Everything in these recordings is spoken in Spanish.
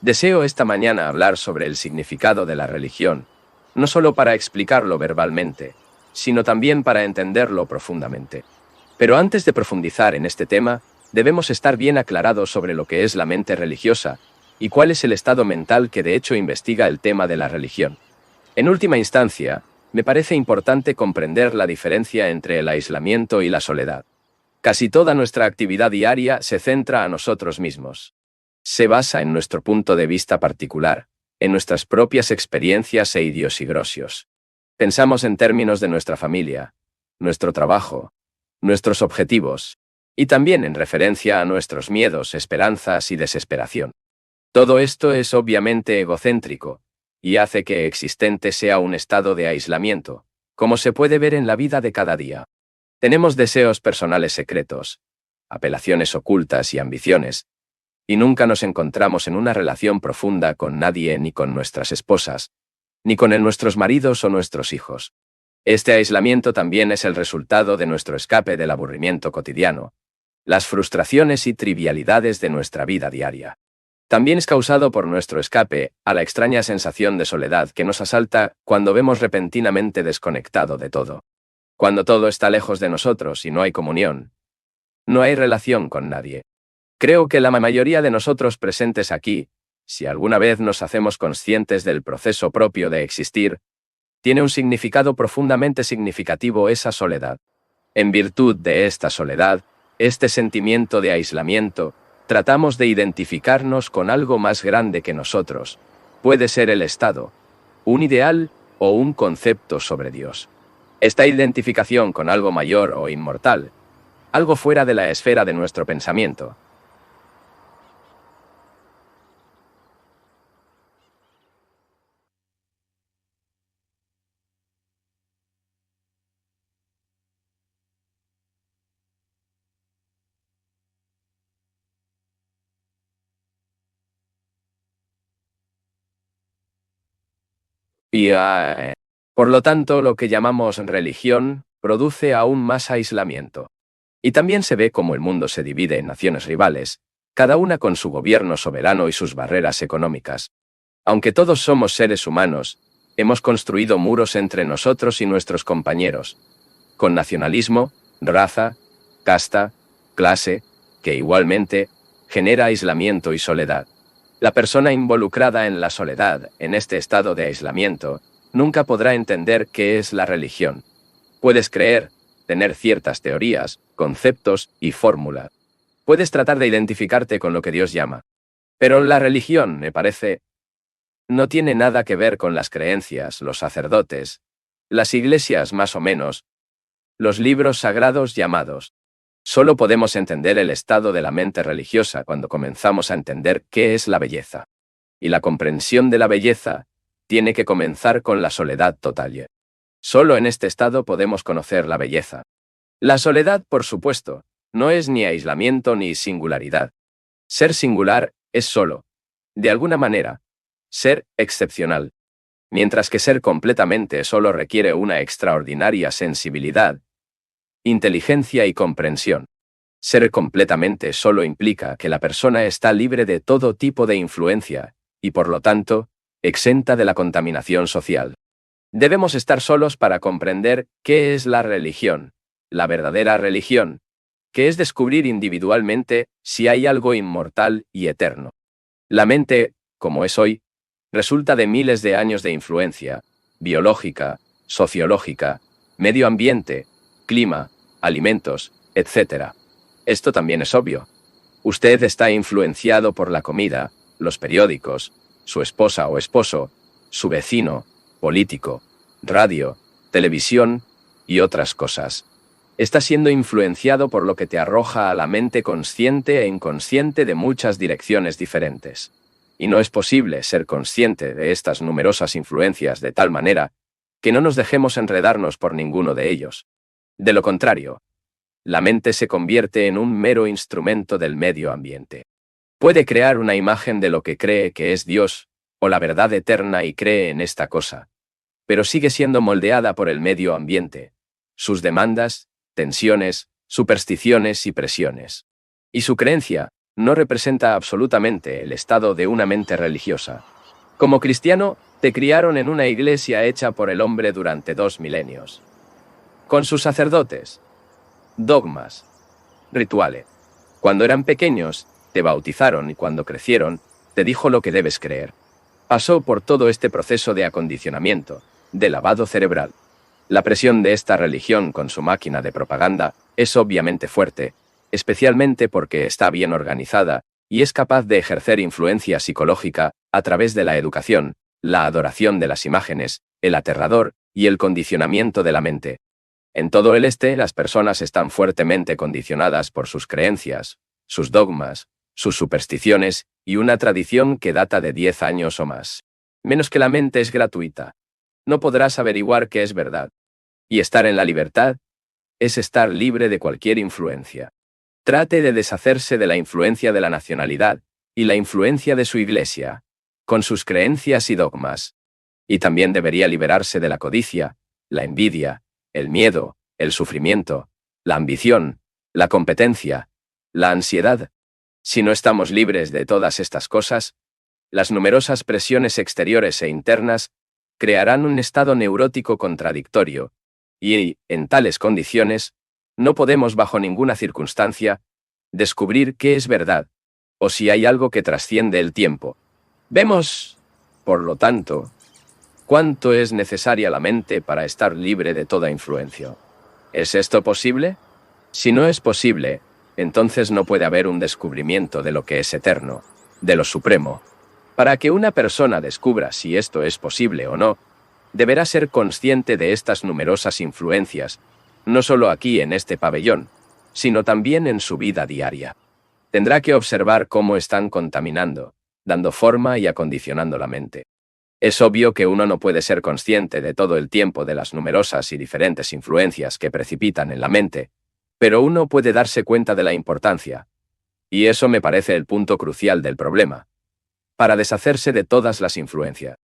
Deseo esta mañana hablar sobre el significado de la religión, no solo para explicarlo verbalmente, sino también para entenderlo profundamente. Pero antes de profundizar en este tema, debemos estar bien aclarados sobre lo que es la mente religiosa y cuál es el estado mental que de hecho investiga el tema de la religión. En última instancia, me parece importante comprender la diferencia entre el aislamiento y la soledad. Casi toda nuestra actividad diaria se centra a nosotros mismos. Se basa en nuestro punto de vista particular, en nuestras propias experiencias e idiosincrasias. Pensamos en términos de nuestra familia, nuestro trabajo, nuestros objetivos, y también en referencia a nuestros miedos, esperanzas y desesperación. Todo esto es obviamente egocéntrico, y hace que existente sea un estado de aislamiento, como se puede ver en la vida de cada día. Tenemos deseos personales secretos, apelaciones ocultas y ambiciones, y nunca nos encontramos en una relación profunda con nadie, ni con nuestras esposas, ni con nuestros maridos o nuestros hijos. Este aislamiento también es el resultado de nuestro escape del aburrimiento cotidiano, las frustraciones y trivialidades de nuestra vida diaria. También es causado por nuestro escape a la extraña sensación de soledad que nos asalta cuando vemos repentinamente desconectado de todo. Cuando todo está lejos de nosotros y no hay comunión, no hay relación con nadie. Creo que la mayoría de nosotros presentes aquí, si alguna vez nos hacemos conscientes del proceso propio de existir, tiene un significado profundamente significativo esa soledad. En virtud de esta soledad, este sentimiento de aislamiento, tratamos de identificarnos con algo más grande que nosotros. Puede ser el estado, un ideal o un concepto sobre Dios. Esta identificación con algo mayor o inmortal, algo fuera de la esfera de nuestro pensamiento. Por lo tanto, lo que llamamos religión produce aún más aislamiento. Y también se ve cómo el mundo se divide en naciones rivales, cada una con su gobierno soberano y sus barreras económicas. Aunque todos somos seres humanos, hemos construido muros entre nosotros y nuestros compañeros, con nacionalismo, raza, casta, clase, que igualmente genera aislamiento y soledad. La persona involucrada en la soledad, en este estado de aislamiento, nunca podrá entender qué es la religión. Puedes creer, tener ciertas teorías, conceptos y fórmulas. Puedes tratar de identificarte con lo que Dios llama. Pero la religión, me parece, no tiene nada que ver con las creencias, los sacerdotes, las iglesias más o menos, los libros sagrados llamados. Solo podemos entender el estado de la mente religiosa cuando comenzamos a entender qué es la belleza. Y la comprensión de la belleza tiene que comenzar con la soledad total. Solo en este estado podemos conocer la belleza. La soledad, por supuesto, no es ni aislamiento ni singularidad. Ser singular es solo, de alguna manera, ser excepcional. Mientras que ser completamente solo requiere una extraordinaria sensibilidad, inteligencia y comprensión. Ser completamente solo implica que la persona está libre de todo tipo de influencia, y por lo tanto, exenta de la contaminación social. Debemos estar solos para comprender qué es la religión, la verdadera religión, que es descubrir individualmente si hay algo inmortal y eterno. La mente, como es hoy, resulta de miles de años de influencia, biológica, sociológica, medio ambiente, clima, alimentos, etc. Esto también es obvio. Usted está influenciado por la comida, los periódicos, su esposa o esposo, su vecino, político, radio, televisión y otras cosas. Está siendo influenciado por lo que te arroja a la mente consciente e inconsciente de muchas direcciones diferentes. Y no es posible ser consciente de estas numerosas influencias de tal manera que no nos dejemos enredarnos por ninguno de ellos. De lo contrario, la mente se convierte en un mero instrumento del medio ambiente. Puede crear una imagen de lo que cree que es Dios, o la verdad eterna y cree en esta cosa, pero sigue siendo moldeada por el medio ambiente, sus demandas, tensiones, supersticiones y presiones. Y su creencia, no representa absolutamente el estado de una mente religiosa. Como cristiano, te criaron en una iglesia hecha por el hombre durante 2 milenios. Con sus sacerdotes, dogmas, rituales. Cuando eran pequeños, te bautizaron y cuando crecieron, te dijo lo que debes creer. Pasó por todo este proceso de acondicionamiento, de lavado cerebral. La presión de esta religión con su máquina de propaganda es obviamente fuerte, especialmente porque está bien organizada y es capaz de ejercer influencia psicológica a través de la educación, la adoración de las imágenes, el aterrador y el condicionamiento de la mente. En todo el este, las personas están fuertemente condicionadas por sus creencias, sus dogmas, sus supersticiones y una tradición que data de 10 años o más. Menos que la mente es gratuita. No podrás averiguar qué es verdad. Y estar en la libertad es estar libre de cualquier influencia. Trate de deshacerse de la influencia de la nacionalidad y la influencia de su iglesia, con sus creencias y dogmas. Y también debería liberarse de la codicia, la envidia, el miedo, el sufrimiento, la ambición, la competencia, la ansiedad. Si no estamos libres de todas estas cosas, las numerosas presiones exteriores e internas crearán un estado neurótico contradictorio, y, en tales condiciones, no podemos bajo ninguna circunstancia descubrir qué es verdad, o si hay algo que trasciende el tiempo. Vemos, por lo tanto, cuánto es necesaria la mente para estar libre de toda influencia. ¿Es esto posible? Si no es posible, entonces no puede haber un descubrimiento de lo que es eterno, de lo supremo. Para que una persona descubra si esto es posible o no, deberá ser consciente de estas numerosas influencias, no solo aquí en este pabellón, sino también en su vida diaria. Tendrá que observar cómo están contaminando, dando forma y acondicionando la mente. Es obvio que uno no puede ser consciente de todo el tiempo de las numerosas y diferentes influencias que precipitan en la mente, pero uno puede darse cuenta de la importancia. Y eso me parece el punto crucial del problema, para deshacerse de todas las influencias.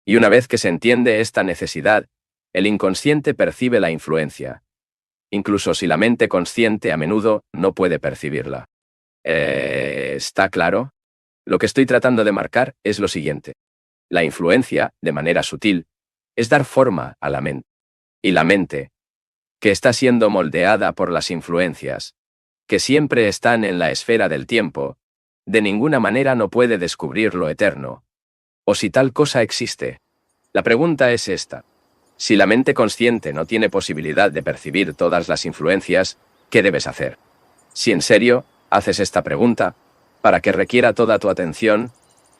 Y una vez que se entiende esta necesidad, el inconsciente percibe la influencia, incluso si la mente consciente a menudo no puede percibirla. ¿Está claro? Lo que estoy tratando de marcar es lo siguiente. La influencia, de manera sutil, es dar forma a la mente. Y la mente, que está siendo moldeada por las influencias, que siempre están en la esfera del tiempo, de ninguna manera no puede descubrir lo eterno. O si tal cosa existe. La pregunta es esta. Si la mente consciente no tiene posibilidad de percibir todas las influencias, ¿qué debes hacer? Si en serio haces esta pregunta, para que requiera toda tu atención,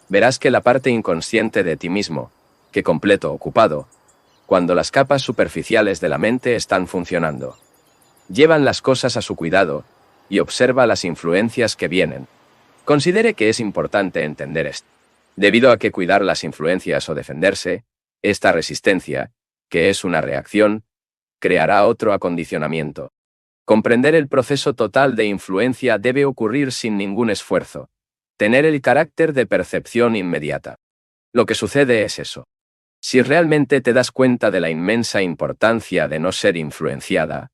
verás que la parte inconsciente de ti mismo, que completo ocupado, cuando las capas superficiales de la mente están funcionando, llevan las cosas a su cuidado y observa las influencias que vienen. Considere que es importante entender esto. Debido a que cuidar las influencias o defenderse, esta resistencia, que es una reacción, creará otro acondicionamiento. Comprender el proceso total de influencia debe ocurrir sin ningún esfuerzo. Tener el carácter de percepción inmediata. Lo que sucede es eso. Si realmente te das cuenta de la inmensa importancia de no ser influenciada,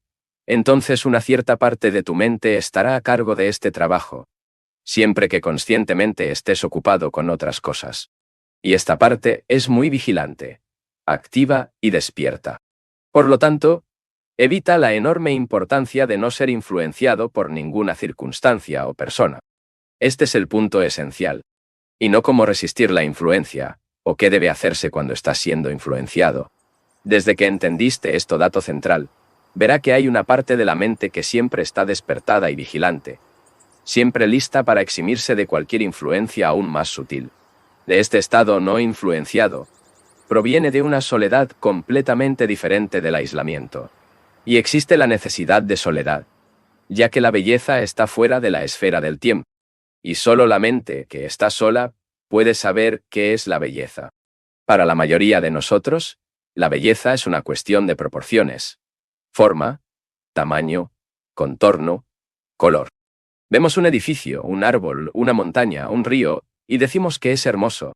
entonces una cierta parte de tu mente estará a cargo de este trabajo, siempre que conscientemente estés ocupado con otras cosas. Y esta parte es muy vigilante, activa y despierta. Por lo tanto, evita la enorme importancia de no ser influenciado por ninguna circunstancia o persona. Este es el punto esencial. Y no cómo resistir la influencia, o qué debe hacerse cuando estás siendo influenciado. Desde que entendiste esto dato central, verá que hay una parte de la mente que siempre está despertada y vigilante, siempre lista para eximirse de cualquier influencia aún más sutil. De este estado no influenciado, proviene de una soledad completamente diferente del aislamiento. Y existe la necesidad de soledad, ya que la belleza está fuera de la esfera del tiempo, y solo la mente, que está sola, puede saber qué es la belleza. Para la mayoría de nosotros, la belleza es una cuestión de proporciones, forma, tamaño, contorno, color. Vemos un edificio, un árbol, una montaña, un río, y decimos que es hermoso.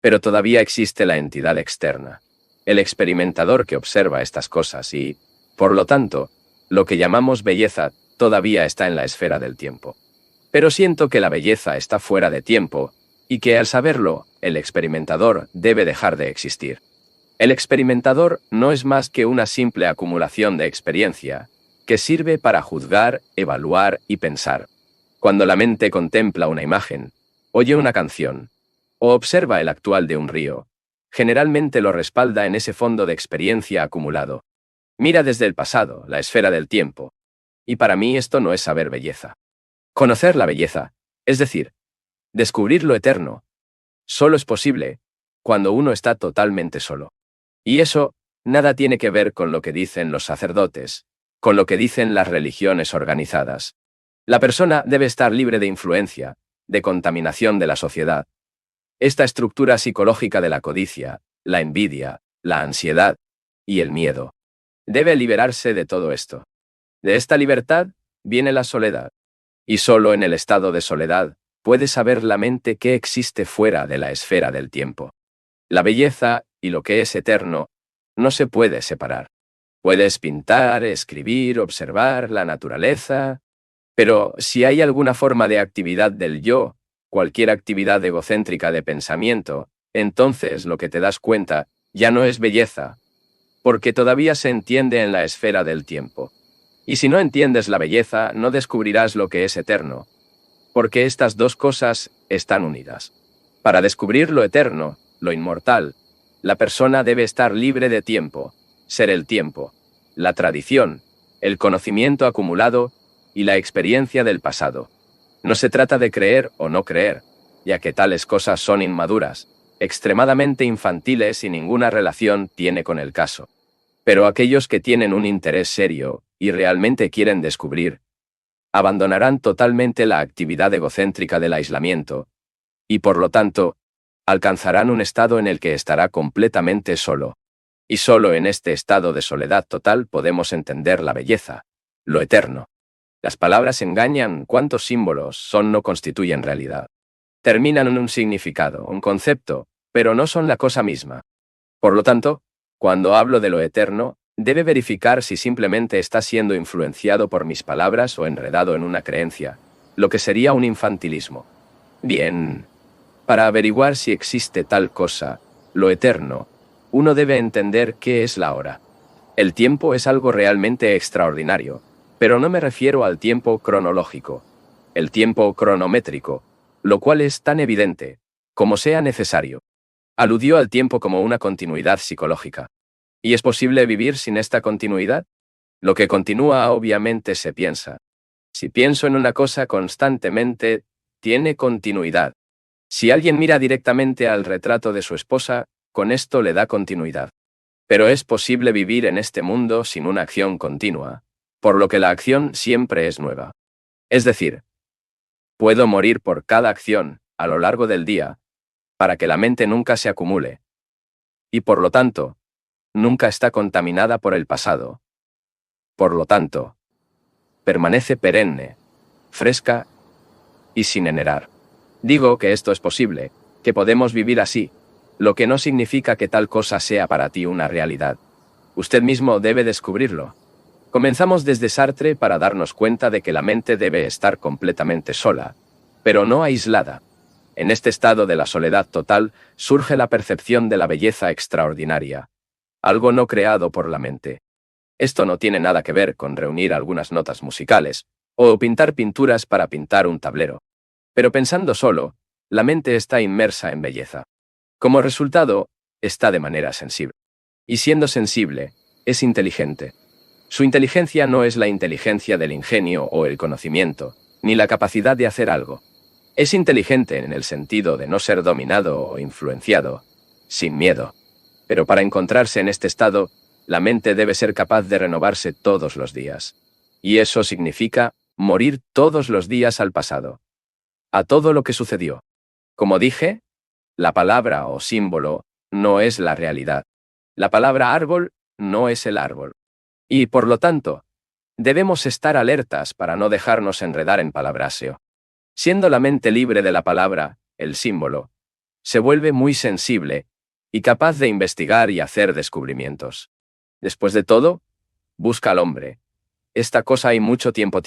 Pero todavía existe la entidad externa, el experimentador que observa estas cosas y, por lo tanto, lo que llamamos belleza todavía está en la esfera del tiempo. Pero siento que la belleza está fuera de tiempo, y que al saberlo, el experimentador debe dejar de existir. El experimentador no es más que una simple acumulación de experiencia, que sirve para juzgar, evaluar y pensar. Cuando la mente contempla una imagen, oye una canción, o observa el actual de un río, generalmente lo respalda en ese fondo de experiencia acumulado. Mira desde el pasado, la esfera del tiempo. Y para mí esto no es saber belleza. Conocer la belleza, es decir, descubrir lo eterno, solo es posible cuando uno está totalmente solo. Y eso nada tiene que ver con lo que dicen los sacerdotes, con lo que dicen las religiones organizadas. La persona debe estar libre de influencia, de contaminación de la sociedad. Esta estructura psicológica de la codicia, la envidia, la ansiedad y el miedo. Debe liberarse de todo esto. De esta libertad viene la soledad. Y solo en el estado de soledad puede saber la mente qué existe fuera de la esfera del tiempo. La belleza y lo que es eterno no se puede separar. Puedes pintar, escribir, observar la naturaleza, pero si hay alguna forma de actividad del yo, cualquier actividad egocéntrica de pensamiento, entonces lo que te das cuenta ya no es belleza, porque todavía se entiende en la esfera del tiempo. Y si no entiendes la belleza, no descubrirás lo que es eterno, porque estas dos cosas están unidas. Para descubrir lo eterno, lo inmortal, la persona debe estar libre de tiempo, ser el tiempo, la tradición, el conocimiento acumulado y la experiencia del pasado. No se trata de creer o no creer, ya que tales cosas son inmaduras, extremadamente infantiles y ninguna relación tiene con el caso. Pero aquellos que tienen un interés serio y realmente quieren descubrir, abandonarán totalmente la actividad egocéntrica del aislamiento, y por lo tanto, alcanzarán un estado en el que estará completamente solo. Y solo en este estado de soledad total podemos entender la belleza, lo eterno. Las palabras engañan, cuántos símbolos no constituyen realidad. Terminan en un significado, un concepto, pero no son la cosa misma. Por lo tanto, cuando hablo de lo eterno, debe verificar si simplemente está siendo influenciado por mis palabras o enredado en una creencia, lo que sería un infantilismo. Bien, para averiguar si existe tal cosa, lo eterno, uno debe entender qué es la hora. El tiempo es algo realmente extraordinario, pero no me refiero al tiempo cronológico, el tiempo cronométrico, lo cual es tan evidente como sea necesario. Aludió al tiempo como una continuidad psicológica. ¿Y es posible vivir sin esta continuidad? Lo que continúa obviamente se piensa. Si pienso en una cosa constantemente, tiene continuidad. Si alguien mira directamente al retrato de su esposa, con esto le da continuidad. Pero es posible vivir en este mundo sin una acción continua, por lo que la acción siempre es nueva. Es decir, puedo morir por cada acción, a lo largo del día, para que la mente nunca se acumule. Y por lo tanto, nunca está contaminada por el pasado. Por lo tanto, permanece perenne, fresca y sin enerar. Digo que esto es posible, que podemos vivir así, lo que no significa que tal cosa sea para ti una realidad. Usted mismo debe descubrirlo. Comenzamos desde Sartre para darnos cuenta de que la mente debe estar completamente sola, pero no aislada. En este estado de la soledad total surge la percepción de la belleza extraordinaria, algo no creado por la mente. Esto no tiene nada que ver con reunir algunas notas musicales, o pintar pinturas para pintar un tablero. Pero pensando solo, la mente está inmersa en belleza. Como resultado, está de manera sensible. Y siendo sensible, es inteligente. Su inteligencia no es la inteligencia del ingenio o el conocimiento, ni la capacidad de hacer algo. Es inteligente en el sentido de no ser dominado o influenciado, sin miedo. Pero para encontrarse en este estado, la mente debe ser capaz de renovarse todos los días. Y eso significa morir todos los días al pasado, a todo lo que sucedió. Como dije, la palabra o símbolo no es la realidad. La palabra árbol no es el árbol. Y, por lo tanto, debemos estar alertas para no dejarnos enredar en palabraseo. Siendo la mente libre de la palabra, el símbolo, se vuelve muy sensible y capaz de investigar y hacer descubrimientos. Después de todo, busca al hombre. Esta cosa hay mucho tiempo,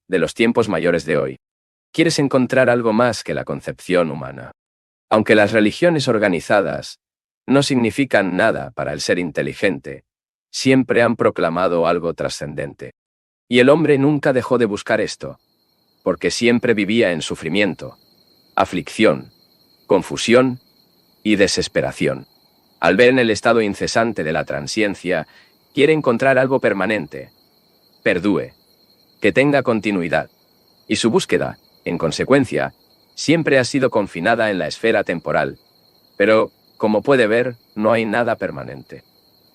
de los tiempos mayores de hoy. Quieres encontrar algo más que la concepción humana. Aunque las religiones organizadas no significan nada para el ser inteligente, siempre han proclamado algo trascendente. Y el hombre nunca dejó de buscar esto, porque siempre vivía en sufrimiento, aflicción, confusión y desesperación. Al ver en el estado incesante de la transiencia, quiere encontrar algo permanente, perdure, que tenga continuidad. Y su búsqueda, en consecuencia, siempre ha sido confinada en la esfera temporal. Pero, como puede ver, no hay nada permanente.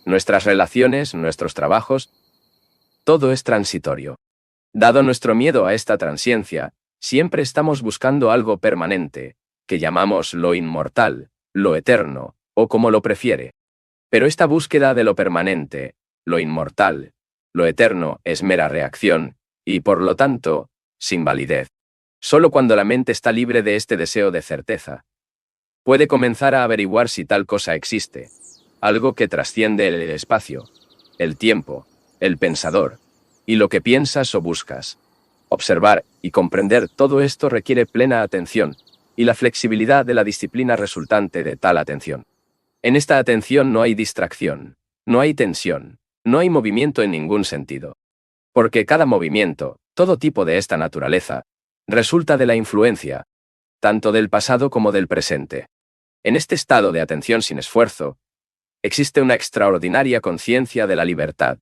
Nuestras relaciones, nuestros trabajos, todo es transitorio. Dado nuestro miedo a esta transiencia, siempre estamos buscando algo permanente, que llamamos lo inmortal, lo eterno, o como lo prefiere. Pero esta búsqueda de lo permanente, lo inmortal, lo eterno es mera reacción, y por lo tanto, sin validez. Solo cuando la mente está libre de este deseo de certeza, puede comenzar a averiguar si tal cosa existe, algo que trasciende el espacio, el tiempo, el pensador, y lo que piensas o buscas. Observar y comprender todo esto requiere plena atención, y la flexibilidad de la disciplina resultante de tal atención. En esta atención no hay distracción, no hay tensión, no hay movimiento en ningún sentido. Porque cada movimiento, todo tipo de esta naturaleza, resulta de la influencia, tanto del pasado como del presente. En este estado de atención sin esfuerzo, existe una extraordinaria conciencia de la libertad.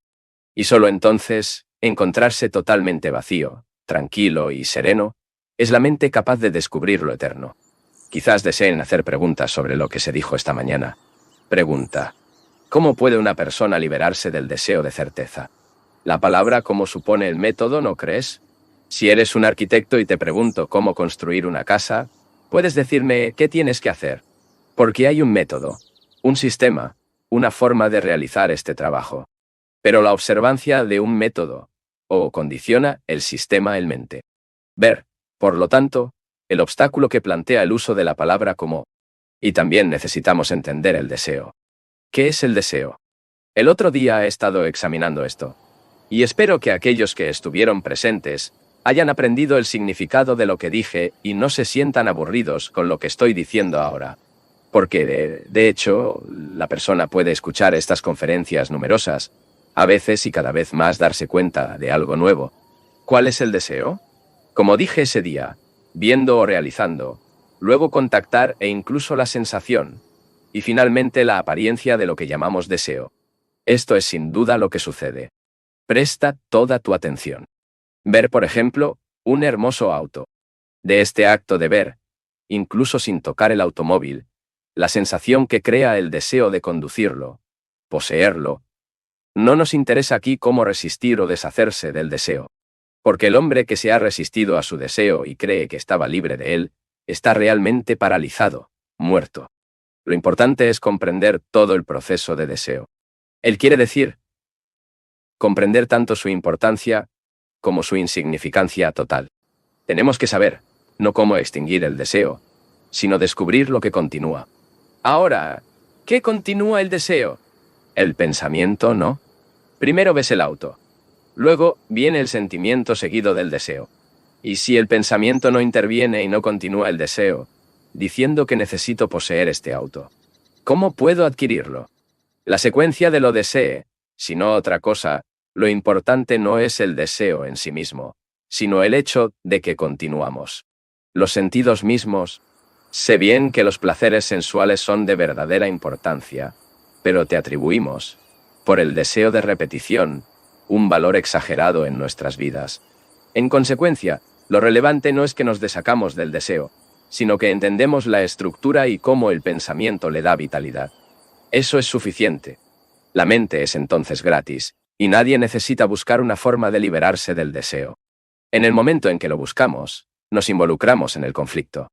Y solo entonces, encontrarse totalmente vacío, tranquilo y sereno, es la mente capaz de descubrir lo eterno. Quizás deseen hacer preguntas sobre lo que se dijo esta mañana. Pregunta: ¿cómo puede una persona liberarse del deseo de certeza? La palabra como supone el método, ¿no crees? Si eres un arquitecto y te pregunto cómo construir una casa, puedes decirme qué tienes que hacer. Porque hay un método, un sistema, una forma de realizar este trabajo. Pero la observancia de un método, o condiciona el sistema en mente. Ver, por lo tanto, el obstáculo que plantea el uso de la palabra como. Y también necesitamos entender el deseo. ¿Qué es el deseo? El otro día he estado examinando esto. Y espero que aquellos que estuvieron presentes hayan aprendido el significado de lo que dije y no se sientan aburridos con lo que estoy diciendo ahora. Porque, de hecho, la persona puede escuchar estas conferencias numerosas, a veces y cada vez más darse cuenta de algo nuevo. ¿Cuál es el deseo? Como dije ese día, viendo o realizando, luego contactar e incluso la sensación, y finalmente la apariencia de lo que llamamos deseo. Esto es sin duda lo que sucede. Presta toda tu atención. Ver, por ejemplo, un hermoso auto. De este acto de ver, incluso sin tocar el automóvil, la sensación que crea el deseo de conducirlo, poseerlo. No nos interesa aquí cómo resistir o deshacerse del deseo. Porque el hombre que se ha resistido a su deseo y cree que estaba libre de él, está realmente paralizado, muerto. Lo importante es comprender todo el proceso de deseo. Él quiere decir, comprender tanto su importancia como su insignificancia total. Tenemos que saber, no cómo extinguir el deseo, sino descubrir lo que continúa. Ahora, ¿qué continúa el deseo? El pensamiento, ¿no? Primero ves el auto. Luego viene el sentimiento seguido del deseo. Y si el pensamiento no interviene y no continúa el deseo, diciendo que necesito poseer este auto, ¿cómo puedo adquirirlo? La secuencia de lo desee, si no otra cosa, lo importante no es el deseo en sí mismo, sino el hecho de que continuamos. Los sentidos mismos. Sé bien que los placeres sensuales son de verdadera importancia, pero te atribuimos, por el deseo de repetición, un valor exagerado en nuestras vidas. En consecuencia, lo relevante no es que nos desacamos del deseo, sino que entendemos la estructura y cómo el pensamiento le da vitalidad. Eso es suficiente. La mente es entonces gratis, y nadie necesita buscar una forma de liberarse del deseo. En el momento en que lo buscamos, nos involucramos en el conflicto.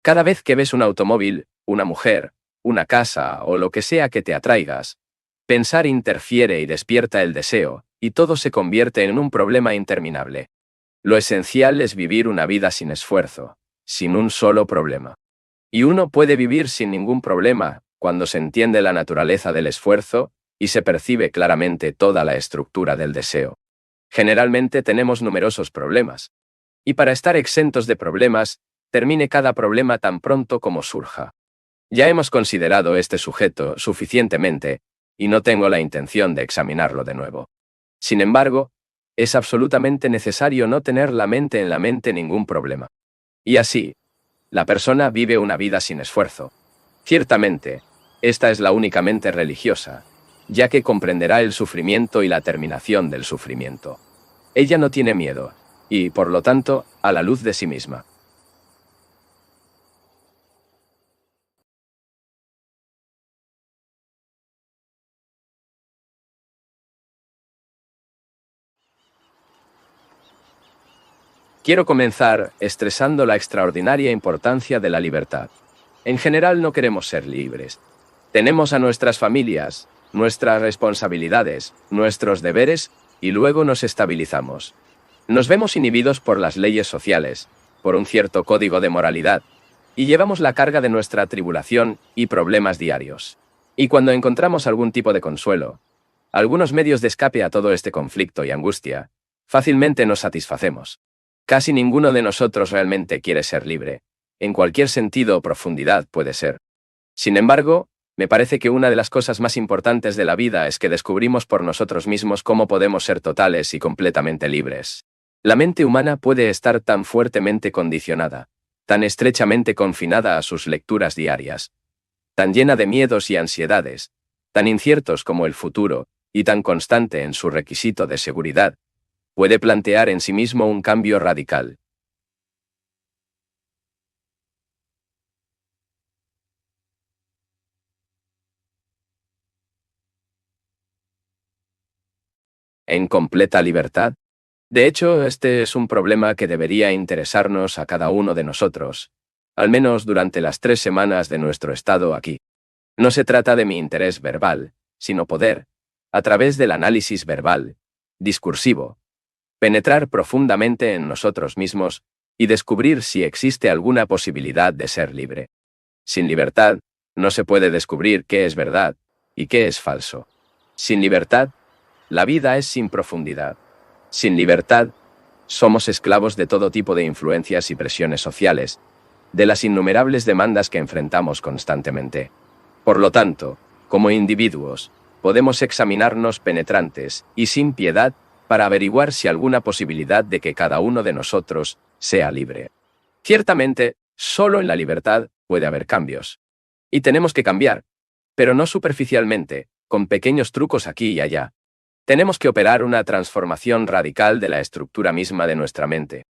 Cada vez que ves un automóvil, una mujer, una casa o lo que sea que te atraigas, pensar interfiere y despierta el deseo, y todo se convierte en un problema interminable. Lo esencial es vivir una vida sin esfuerzo, sin un solo problema. Y uno puede vivir sin ningún problema cuando se entiende la naturaleza del esfuerzo y se percibe claramente toda la estructura del deseo. Generalmente tenemos numerosos problemas. Y para estar exentos de problemas, termine cada problema tan pronto como surja. Ya hemos considerado este sujeto suficientemente, y no tengo la intención de examinarlo de nuevo. Sin embargo, es absolutamente necesario no tener la mente ningún problema. Y así, la persona vive una vida sin esfuerzo. Ciertamente, esta es la única mente religiosa, ya que comprenderá el sufrimiento y la terminación del sufrimiento. Ella no tiene miedo, y, por lo tanto, a la luz de sí misma. Quiero comenzar estresando la extraordinaria importancia de la libertad. En general no queremos ser libres. Tenemos a nuestras familias, nuestras responsabilidades, nuestros deberes, y luego nos estabilizamos. Nos vemos inhibidos por las leyes sociales, por un cierto código de moralidad, y llevamos la carga de nuestra tribulación y problemas diarios. Y cuando encontramos algún tipo de consuelo, algunos medios de escape a todo este conflicto y angustia, fácilmente nos satisfacemos. Casi ninguno de nosotros realmente quiere ser libre. En cualquier sentido o profundidad puede ser. Sin embargo, me parece que una de las cosas más importantes de la vida es que descubrimos por nosotros mismos cómo podemos ser totales y completamente libres. La mente humana puede estar tan fuertemente condicionada, tan estrechamente confinada a sus lecturas diarias, tan llena de miedos y ansiedades, tan inciertos como el futuro, y tan constante en su requisito de seguridad, puede plantear en sí mismo un cambio radical. ¿En completa libertad? De hecho, este es un problema que debería interesarnos a cada uno de nosotros, al menos durante las 3 semanas de nuestro estado aquí. No se trata de mi interés verbal, sino poder, a través del análisis verbal, discursivo, penetrar profundamente en nosotros mismos y descubrir si existe alguna posibilidad de ser libre. Sin libertad, no se puede descubrir qué es verdad y qué es falso. Sin libertad, la vida es sin profundidad. Sin libertad, somos esclavos de todo tipo de influencias y presiones sociales, de las innumerables demandas que enfrentamos constantemente. Por lo tanto, como individuos, podemos examinarnos penetrantes y sin piedad para averiguar si alguna posibilidad de que cada uno de nosotros sea libre. Ciertamente, solo en la libertad puede haber cambios. Y tenemos que cambiar, pero no superficialmente, con pequeños trucos aquí y allá. Tenemos que operar una transformación radical de la estructura misma de nuestra mente.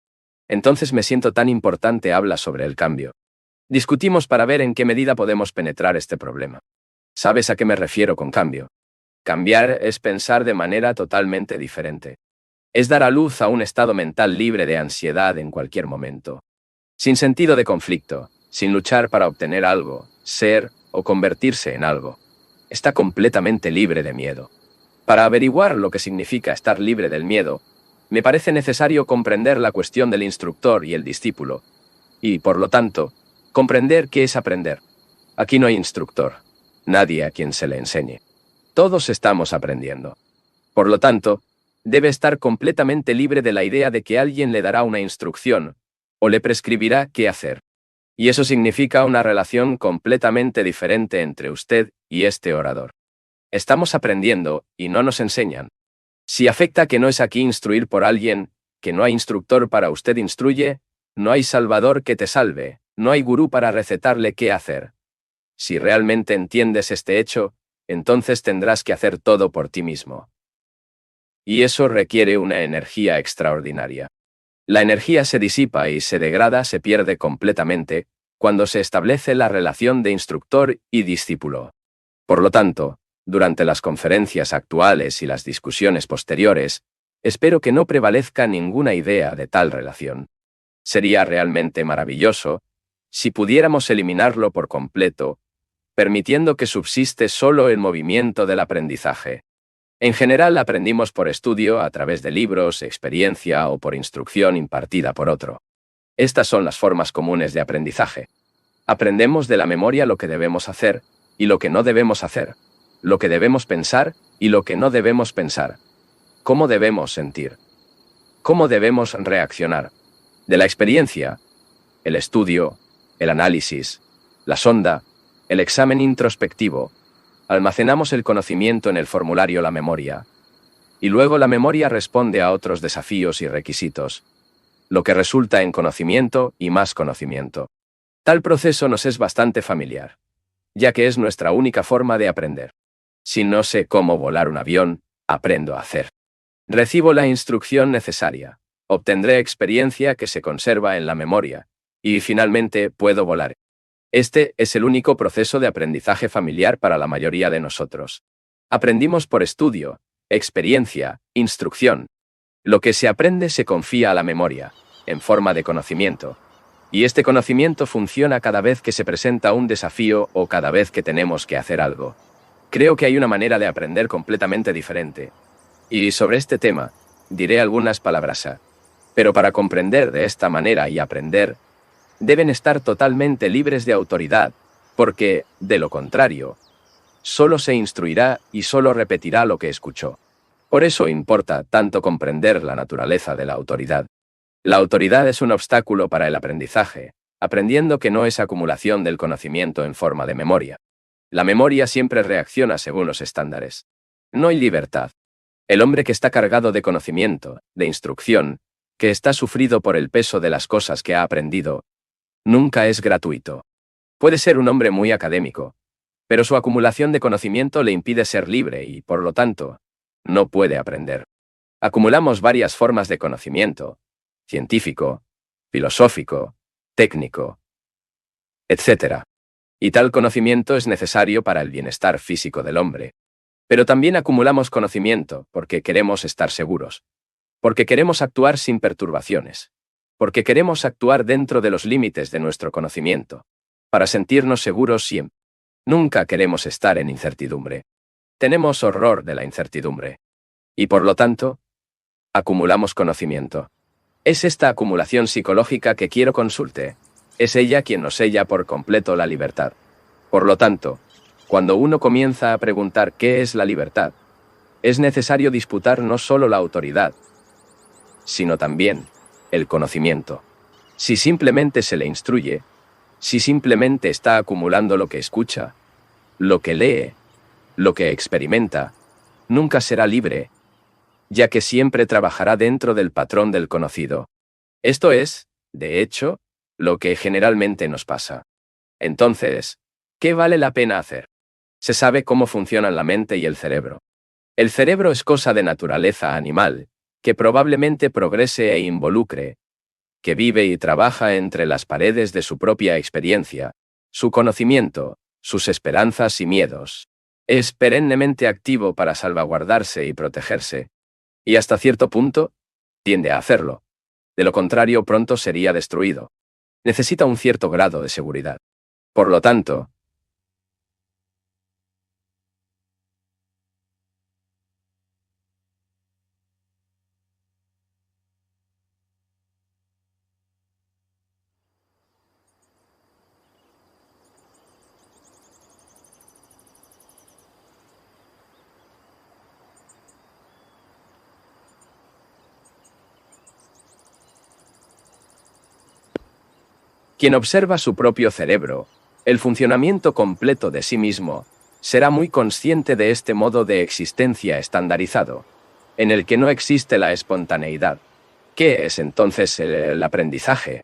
Entonces me siento tan importante habla sobre el cambio. Discutimos para ver en qué medida podemos penetrar este problema. ¿Sabes a qué me refiero con cambio? Cambiar es pensar de manera totalmente diferente. Es dar a luz a un estado mental libre de ansiedad en cualquier momento. Sin sentido de conflicto, sin luchar para obtener algo, ser o convertirse en algo. Está completamente libre de miedo. Para averiguar lo que significa estar libre del miedo, me parece necesario comprender la cuestión del instructor y el discípulo, y, por lo tanto, comprender qué es aprender. Aquí no hay instructor, nadie a quien se le enseñe. Todos estamos aprendiendo. Por lo tanto, debe estar completamente libre de la idea de que alguien le dará una instrucción o le prescribirá qué hacer. Y eso significa una relación completamente diferente entre usted y este orador. Estamos aprendiendo y no nos enseñan. Si afecta que no es aquí instruir por alguien, que no hay instructor para usted instruye, no hay salvador que te salve, no hay gurú para recetarle qué hacer. Si realmente entiendes este hecho, entonces tendrás que hacer todo por ti mismo. Y eso requiere una energía extraordinaria. La energía se disipa y se degrada, se pierde completamente, cuando se establece la relación de instructor y discípulo. Por lo tanto, durante las conferencias actuales y las discusiones posteriores, espero que no prevalezca ninguna idea de tal relación. Sería realmente maravilloso si pudiéramos eliminarlo por completo, permitiendo que subsiste solo el movimiento del aprendizaje. En general aprendimos por estudio, a través de libros, experiencia o por instrucción impartida por otro. Estas son las formas comunes de aprendizaje. Aprendemos de la memoria lo que debemos hacer y lo que no debemos hacer, lo que debemos pensar y lo que no debemos pensar, cómo debemos sentir, cómo debemos reaccionar. De la experiencia, el estudio, el análisis, la sonda, el examen introspectivo, almacenamos el conocimiento en el formulario la memoria, y luego la memoria responde a otros desafíos y requisitos, lo que resulta en conocimiento y más conocimiento. Tal proceso nos es bastante familiar, ya que es nuestra única forma de aprender. Si no sé cómo volar un avión, aprendo a hacer. Recibo la instrucción necesaria, obtendré experiencia que se conserva en la memoria, y finalmente puedo volar. Este es el único proceso de aprendizaje familiar para la mayoría de nosotros. Aprendimos por estudio, experiencia, instrucción. Lo que se aprende se confía a la memoria, en forma de conocimiento. Y este conocimiento funciona cada vez que se presenta un desafío o cada vez que tenemos que hacer algo. Creo que hay una manera de aprender completamente diferente. Y sobre este tema, diré algunas palabras. Pero para comprender de esta manera y aprender, deben estar totalmente libres de autoridad, porque, de lo contrario, solo se instruirá y solo repetirá lo que escuchó. Por eso importa tanto comprender la naturaleza de la autoridad. La autoridad es un obstáculo para el aprendizaje, aprendiendo que no es acumulación del conocimiento en forma de memoria. La memoria siempre reacciona según los estándares. No hay libertad. El hombre que está cargado de conocimiento, de instrucción, que está sufrido por el peso de las cosas que ha aprendido, nunca es gratuito. Puede ser un hombre muy académico, pero su acumulación de conocimiento le impide ser libre y, por lo tanto, no puede aprender. Acumulamos varias formas de conocimiento, científico, filosófico, técnico, etc. Y tal conocimiento es necesario para el bienestar físico del hombre. Pero también acumulamos conocimiento porque queremos estar seguros, porque queremos actuar sin perturbaciones, porque queremos actuar dentro de los límites de nuestro conocimiento, para sentirnos seguros siempre. Nunca queremos estar en incertidumbre. Tenemos horror de la incertidumbre. Y por lo tanto, acumulamos conocimiento. Es esta acumulación psicológica que quiero consulte. Es ella quien nos sella por completo la libertad. Por lo tanto, cuando uno comienza a preguntar qué es la libertad, es necesario disputar no solo la autoridad, sino también el conocimiento. Si simplemente se le instruye, si simplemente está acumulando lo que escucha, lo que lee, lo que experimenta, nunca será libre, ya que siempre trabajará dentro del patrón del conocido. Esto es, de hecho, lo que generalmente nos pasa. Entonces, ¿qué vale la pena hacer? Se sabe cómo funcionan la mente y el cerebro. El cerebro es cosa de naturaleza animal, que probablemente progrese e involucre, que vive y trabaja entre las paredes de su propia experiencia, su conocimiento, sus esperanzas y miedos. Es perennemente activo para salvaguardarse y protegerse, y hasta cierto punto, tiende a hacerlo. De lo contrario, pronto sería destruido. Necesita un cierto grado de seguridad. Por lo tanto, quien observa su propio cerebro, el funcionamiento completo de sí mismo, será muy consciente de este modo de existencia estandarizado, en el que no existe la espontaneidad. ¿Qué es entonces el aprendizaje?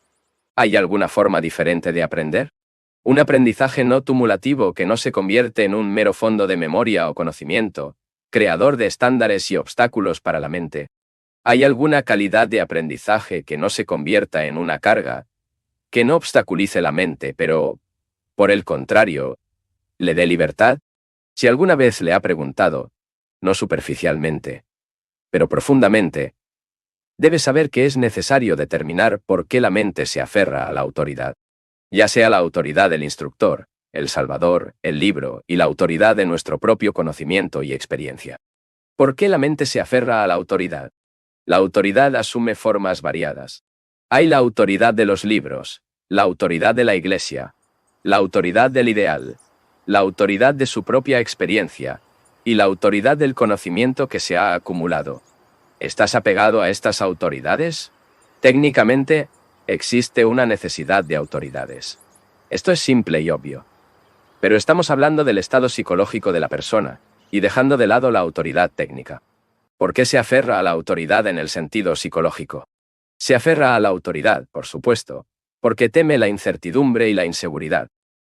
¿Hay alguna forma diferente de aprender? Un aprendizaje no tumulativo que no se convierte en un mero fondo de memoria o conocimiento, creador de estándares y obstáculos para la mente. ¿Hay alguna calidad de aprendizaje que no se convierta en una carga, que no obstaculice la mente, pero, por el contrario, le dé libertad? Si alguna vez le ha preguntado, no superficialmente, pero profundamente, debe saber que es necesario determinar por qué la mente se aferra a la autoridad. Ya sea la autoridad del instructor, el Salvador, el libro y la autoridad de nuestro propio conocimiento y experiencia. ¿Por qué la mente se aferra a la autoridad? La autoridad asume formas variadas. Hay la autoridad de los libros, la autoridad de la Iglesia, la autoridad del ideal, la autoridad de su propia experiencia y la autoridad del conocimiento que se ha acumulado. ¿Estás apegado a estas autoridades? Técnicamente, existe una necesidad de autoridades. Esto es simple y obvio. Pero estamos hablando del estado psicológico de la persona y dejando de lado la autoridad técnica. ¿Por qué se aferra a la autoridad en el sentido psicológico? Se aferra a la autoridad, por supuesto, porque teme la incertidumbre y la inseguridad.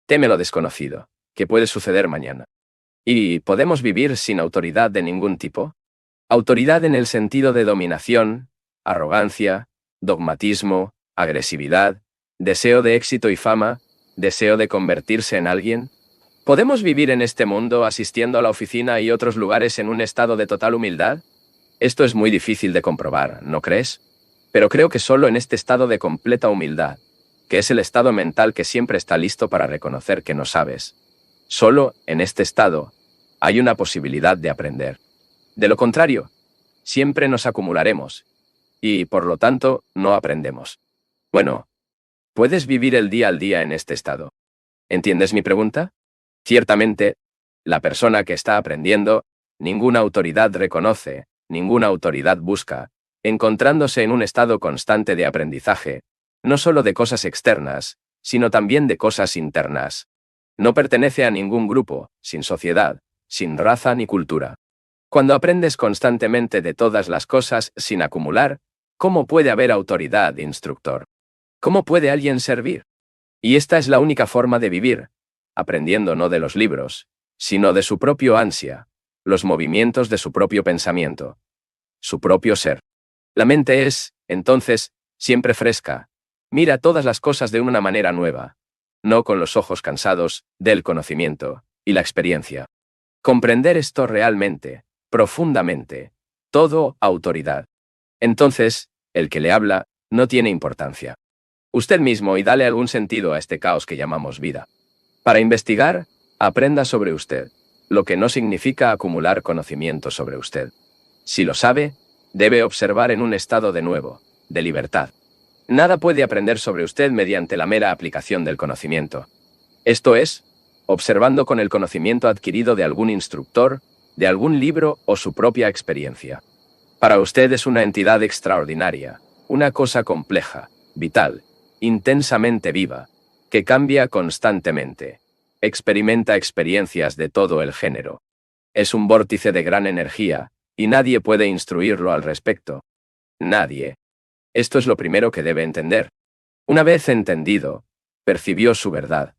Teme lo desconocido, que puede suceder mañana. ¿Y podemos vivir sin autoridad de ningún tipo? Autoridad en el sentido de dominación, arrogancia, dogmatismo, agresividad, deseo de éxito y fama, deseo de convertirse en alguien. ¿Podemos vivir en este mundo asistiendo a la oficina y otros lugares en un estado de total humildad? Esto es muy difícil de comprobar, ¿no crees? Pero creo que solo en este estado de completa humildad, que es el estado mental que siempre está listo para reconocer que no sabes, solo en este estado hay una posibilidad de aprender. De lo contrario, siempre nos acumularemos y, por lo tanto, no aprendemos. Bueno, ¿puedes vivir el día al día en este estado? ¿Entiendes mi pregunta? Ciertamente, la persona que está aprendiendo, ninguna autoridad reconoce, ninguna autoridad busca, encontrándose en un estado constante de aprendizaje, no solo de cosas externas, sino también de cosas internas. No pertenece a ningún grupo, sin sociedad, sin raza ni cultura. Cuando aprendes constantemente de todas las cosas sin acumular, ¿cómo puede haber autoridad, instructor? ¿Cómo puede alguien servir? Y esta es la única forma de vivir, aprendiendo no de los libros, sino de su propio ansia, los movimientos de su propio pensamiento, su propio ser. La mente es, entonces, siempre fresca, mira todas las cosas de una manera nueva, no con los ojos cansados del conocimiento y la experiencia. Comprender esto realmente, profundamente, todo autoridad. Entonces, el que le habla no tiene importancia. Usted mismo y dale algún sentido a este caos que llamamos vida. Para investigar, aprenda sobre usted, lo que no significa acumular conocimiento sobre usted. Si lo sabe, debe observar en un estado de nuevo, de libertad. Nada puede aprender sobre usted mediante la mera aplicación del conocimiento. Esto es, observando con el conocimiento adquirido de algún instructor, de algún libro o su propia experiencia. Para usted es una entidad extraordinaria, una cosa compleja, vital, intensamente viva, que cambia constantemente. Experimenta experiencias de todo el género. Es un vórtice de gran energía, y nadie puede instruirlo al respecto. Nadie. Esto es lo primero que debe entender. Una vez entendido, percibió su verdad.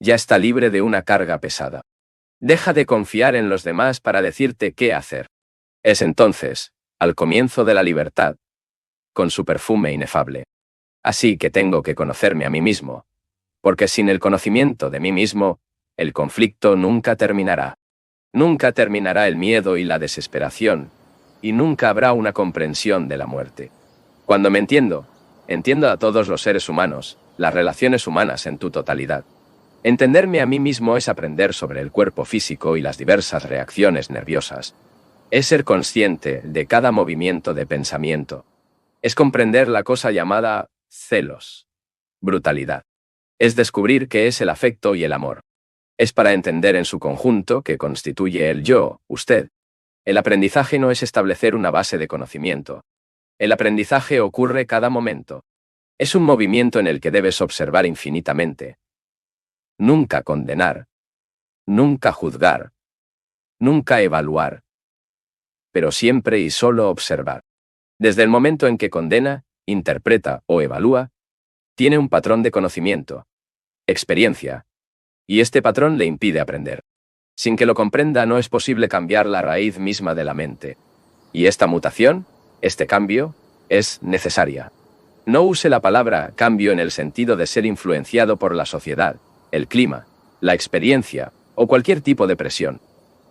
Ya está libre de una carga pesada. Deja de confiar en los demás para decirte qué hacer. Es entonces, al comienzo de la libertad, con su perfume inefable. Así que tengo que conocerme a mí mismo, porque sin el conocimiento de mí mismo, el conflicto nunca terminará. Nunca terminará el miedo y la desesperación, y nunca habrá una comprensión de la muerte. Cuando me entiendo, entiendo a todos los seres humanos, las relaciones humanas en tu totalidad. Entenderme a mí mismo es aprender sobre el cuerpo físico y las diversas reacciones nerviosas. Es ser consciente de cada movimiento de pensamiento. Es comprender la cosa llamada celos, brutalidad. Es descubrir qué es el afecto y el amor. Es para entender en su conjunto que constituye el yo, usted. El aprendizaje no es establecer una base de conocimiento. El aprendizaje ocurre cada momento. Es un movimiento en el que debes observar infinitamente. Nunca condenar. Nunca juzgar. Nunca evaluar. Pero siempre y solo observar. Desde el momento en que condena, interpreta o evalúa, tiene un patrón de conocimiento, experiencia, y este patrón le impide aprender. Sin que lo comprenda no es posible cambiar la raíz misma de la mente. Y esta mutación, este cambio, es necesaria. No use la palabra cambio en el sentido de ser influenciado por la sociedad, el clima, la experiencia o cualquier tipo de presión.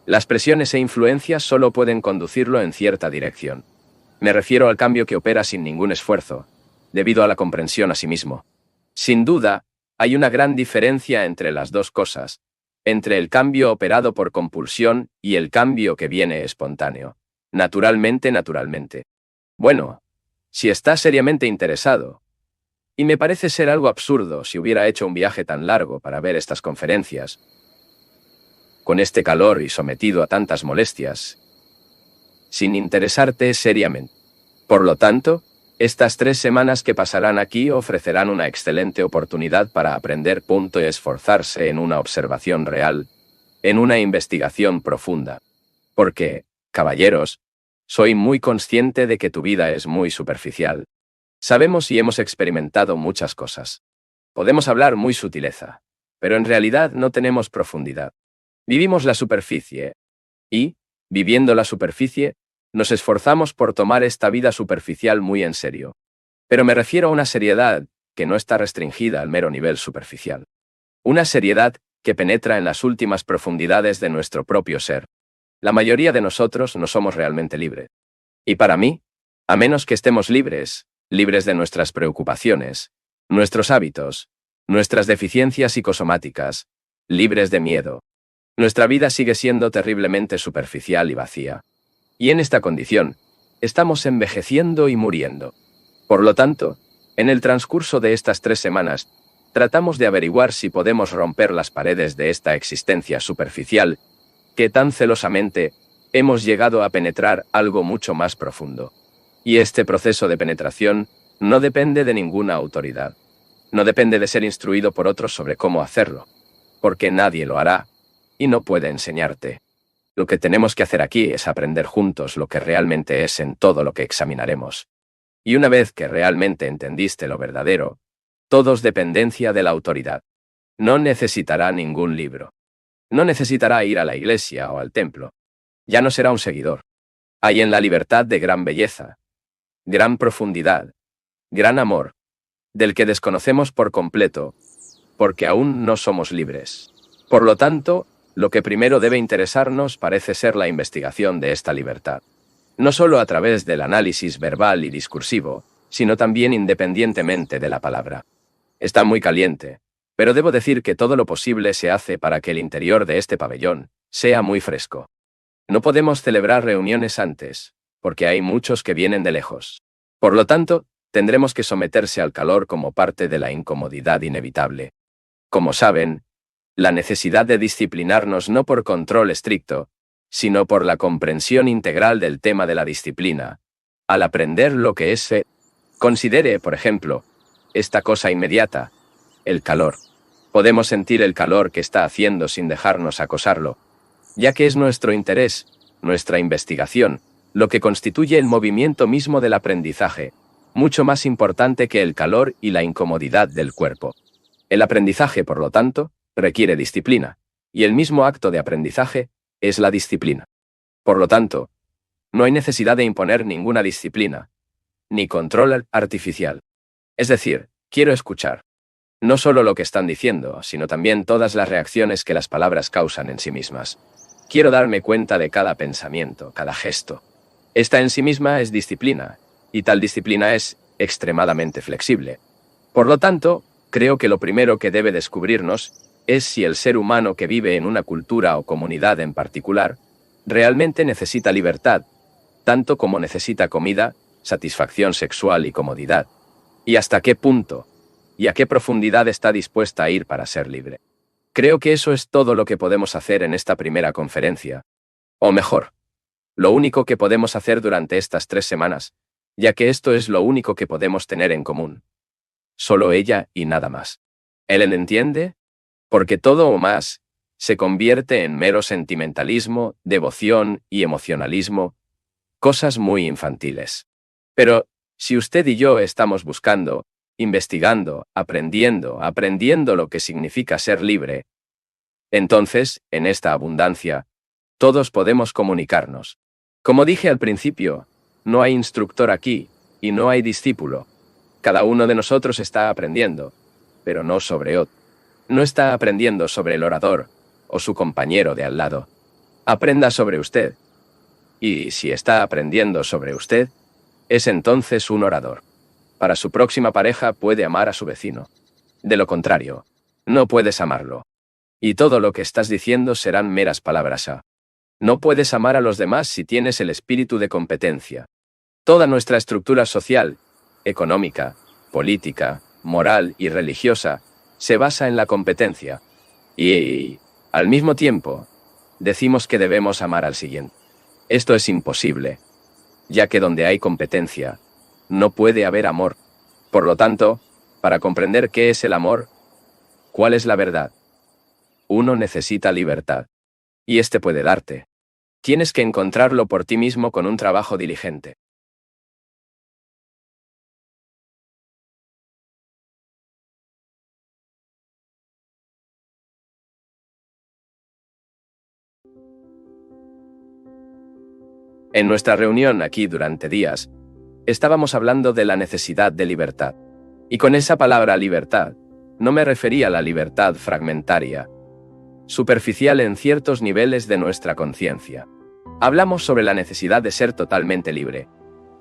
Las presiones e influencias solo pueden conducirlo en cierta dirección. Me refiero al cambio que opera sin ningún esfuerzo, debido a la comprensión a sí mismo. Sin duda, hay una gran diferencia entre las dos cosas, entre el cambio operado por compulsión y el cambio que viene espontáneo. Naturalmente. Bueno, si estás seriamente interesado, y me parece ser algo absurdo si hubiera hecho un viaje tan largo para ver estas conferencias, con este calor y sometido a tantas molestias, sin interesarte seriamente. Por lo tanto, Estas 3 semanas que pasarán aquí ofrecerán una excelente oportunidad para aprender y esforzarse en una observación real, en una investigación profunda. Porque, caballeros, soy muy consciente de que tu vida es muy superficial. Sabemos y hemos experimentado muchas cosas. Podemos hablar muy sutileza, pero en realidad no tenemos profundidad. Vivimos la superficie y, viviendo la superficie, nos esforzamos por tomar esta vida superficial muy en serio. Pero me refiero a una seriedad que no está restringida al mero nivel superficial. Una seriedad que penetra en las últimas profundidades de nuestro propio ser. La mayoría de nosotros no somos realmente libres. Y para mí, a menos que estemos libres de nuestras preocupaciones, nuestros hábitos, nuestras deficiencias psicosomáticas, libres de miedo, nuestra vida sigue siendo terriblemente superficial y vacía. Y en esta condición, estamos envejeciendo y muriendo. Por lo tanto, en el transcurso de estas 3 semanas, tratamos de averiguar si podemos romper las paredes de esta existencia superficial que tan celosamente hemos llegado a penetrar algo mucho más profundo. Y este proceso de penetración no depende de ninguna autoridad. No depende de ser instruido por otros sobre cómo hacerlo, porque nadie lo hará y no puede enseñarte. Lo que tenemos que hacer aquí es aprender juntos lo que realmente es en todo lo que examinaremos. Y una vez que realmente entendiste lo verdadero, todo es dependencia de la autoridad. No necesitará ningún libro. No necesitará ir a la iglesia o al templo. Ya no será un seguidor. Hay en la libertad de gran belleza, gran profundidad, gran amor, del que desconocemos por completo, porque aún no somos libres. Por lo tanto, lo que primero debe interesarnos parece ser la investigación de esta libertad. No solo a través del análisis verbal y discursivo, sino también independientemente de la palabra. Está muy caliente, pero debo decir que todo lo posible se hace para que el interior de este pabellón sea muy fresco. No podemos celebrar reuniones antes, porque hay muchos que vienen de lejos. Por lo tanto, tendremos que someterse al calor como parte de la incomodidad inevitable. Como saben, la necesidad de disciplinarnos no por control estricto, sino por la comprensión integral del tema de la disciplina. Al aprender lo que es fe, considere, por ejemplo, esta cosa inmediata, el calor. Podemos sentir el calor que está haciendo sin dejarnos acosarlo, ya que es nuestro interés, nuestra investigación, lo que constituye el movimiento mismo del aprendizaje, mucho más importante que el calor y la incomodidad del cuerpo. El aprendizaje, por lo tanto, requiere disciplina, y el mismo acto de aprendizaje es la disciplina. Por lo tanto, no hay necesidad de imponer ninguna disciplina, ni control artificial. Es decir, quiero escuchar. No solo lo que están diciendo, sino también todas las reacciones que las palabras causan en sí mismas. Quiero darme cuenta de cada pensamiento, cada gesto. Esta en sí misma es disciplina, y tal disciplina es extremadamente flexible. Por lo tanto, creo que lo primero que debe descubrirnos es si el ser humano que vive en una cultura o comunidad en particular realmente necesita libertad, tanto como necesita comida, satisfacción sexual y comodidad. Y hasta qué punto y a qué profundidad está dispuesta a ir para ser libre. Creo que eso es todo lo que podemos hacer en esta primera conferencia. O mejor, lo único que podemos hacer durante estas 3 semanas, ya que esto es lo único que podemos tener en común. Solo ella y nada más. ¿Él entiende? Porque todo o más se convierte en mero sentimentalismo, devoción y emocionalismo, cosas muy infantiles. Pero, si usted y yo estamos buscando, investigando, aprendiendo lo que significa ser libre, entonces, en esta abundancia, todos podemos comunicarnos. Como dije al principio, no hay instructor aquí, y no hay discípulo. Cada uno de nosotros está aprendiendo, pero no sobre otro. No está aprendiendo sobre el orador, o su compañero de al lado. Aprenda sobre usted. Y si está aprendiendo sobre usted, es entonces un orador. Para su próxima pareja puede amar a su vecino. De lo contrario, no puedes amarlo. Y todo lo que estás diciendo serán meras palabras. No puedes amar a los demás si tienes el espíritu de competencia. Toda nuestra estructura social, económica, política, moral y religiosa se basa en la competencia. Y, al mismo tiempo, decimos que debemos amar al siguiente. Esto es imposible, ya que donde hay competencia, no puede haber amor. Por lo tanto, para comprender qué es el amor, ¿cuál es la verdad? Uno necesita libertad. Y este puede darte. Tienes que encontrarlo por ti mismo con un trabajo diligente. En nuestra reunión aquí durante días, estábamos hablando de la necesidad de libertad. Y con esa palabra libertad, no me refería a la libertad fragmentaria, superficial en ciertos niveles de nuestra conciencia. Hablamos sobre la necesidad de ser totalmente libre.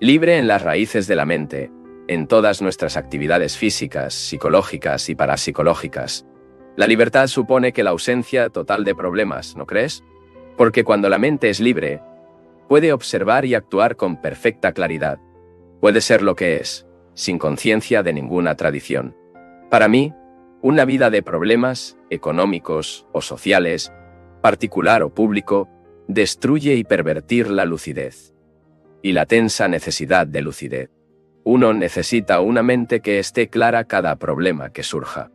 Libre en las raíces de la mente, en todas nuestras actividades físicas, psicológicas y parapsicológicas. La libertad supone que la ausencia total de problemas, ¿no crees? Porque cuando la mente es libre, puede observar y actuar con perfecta claridad. Puede ser lo que es, sin conciencia de ninguna tradición. Para mí, una vida de problemas, económicos o sociales, particular o público, destruye y pervertir la lucidez. Y la tensa necesidad de lucidez. Uno necesita una mente que esté clara cada problema que surja.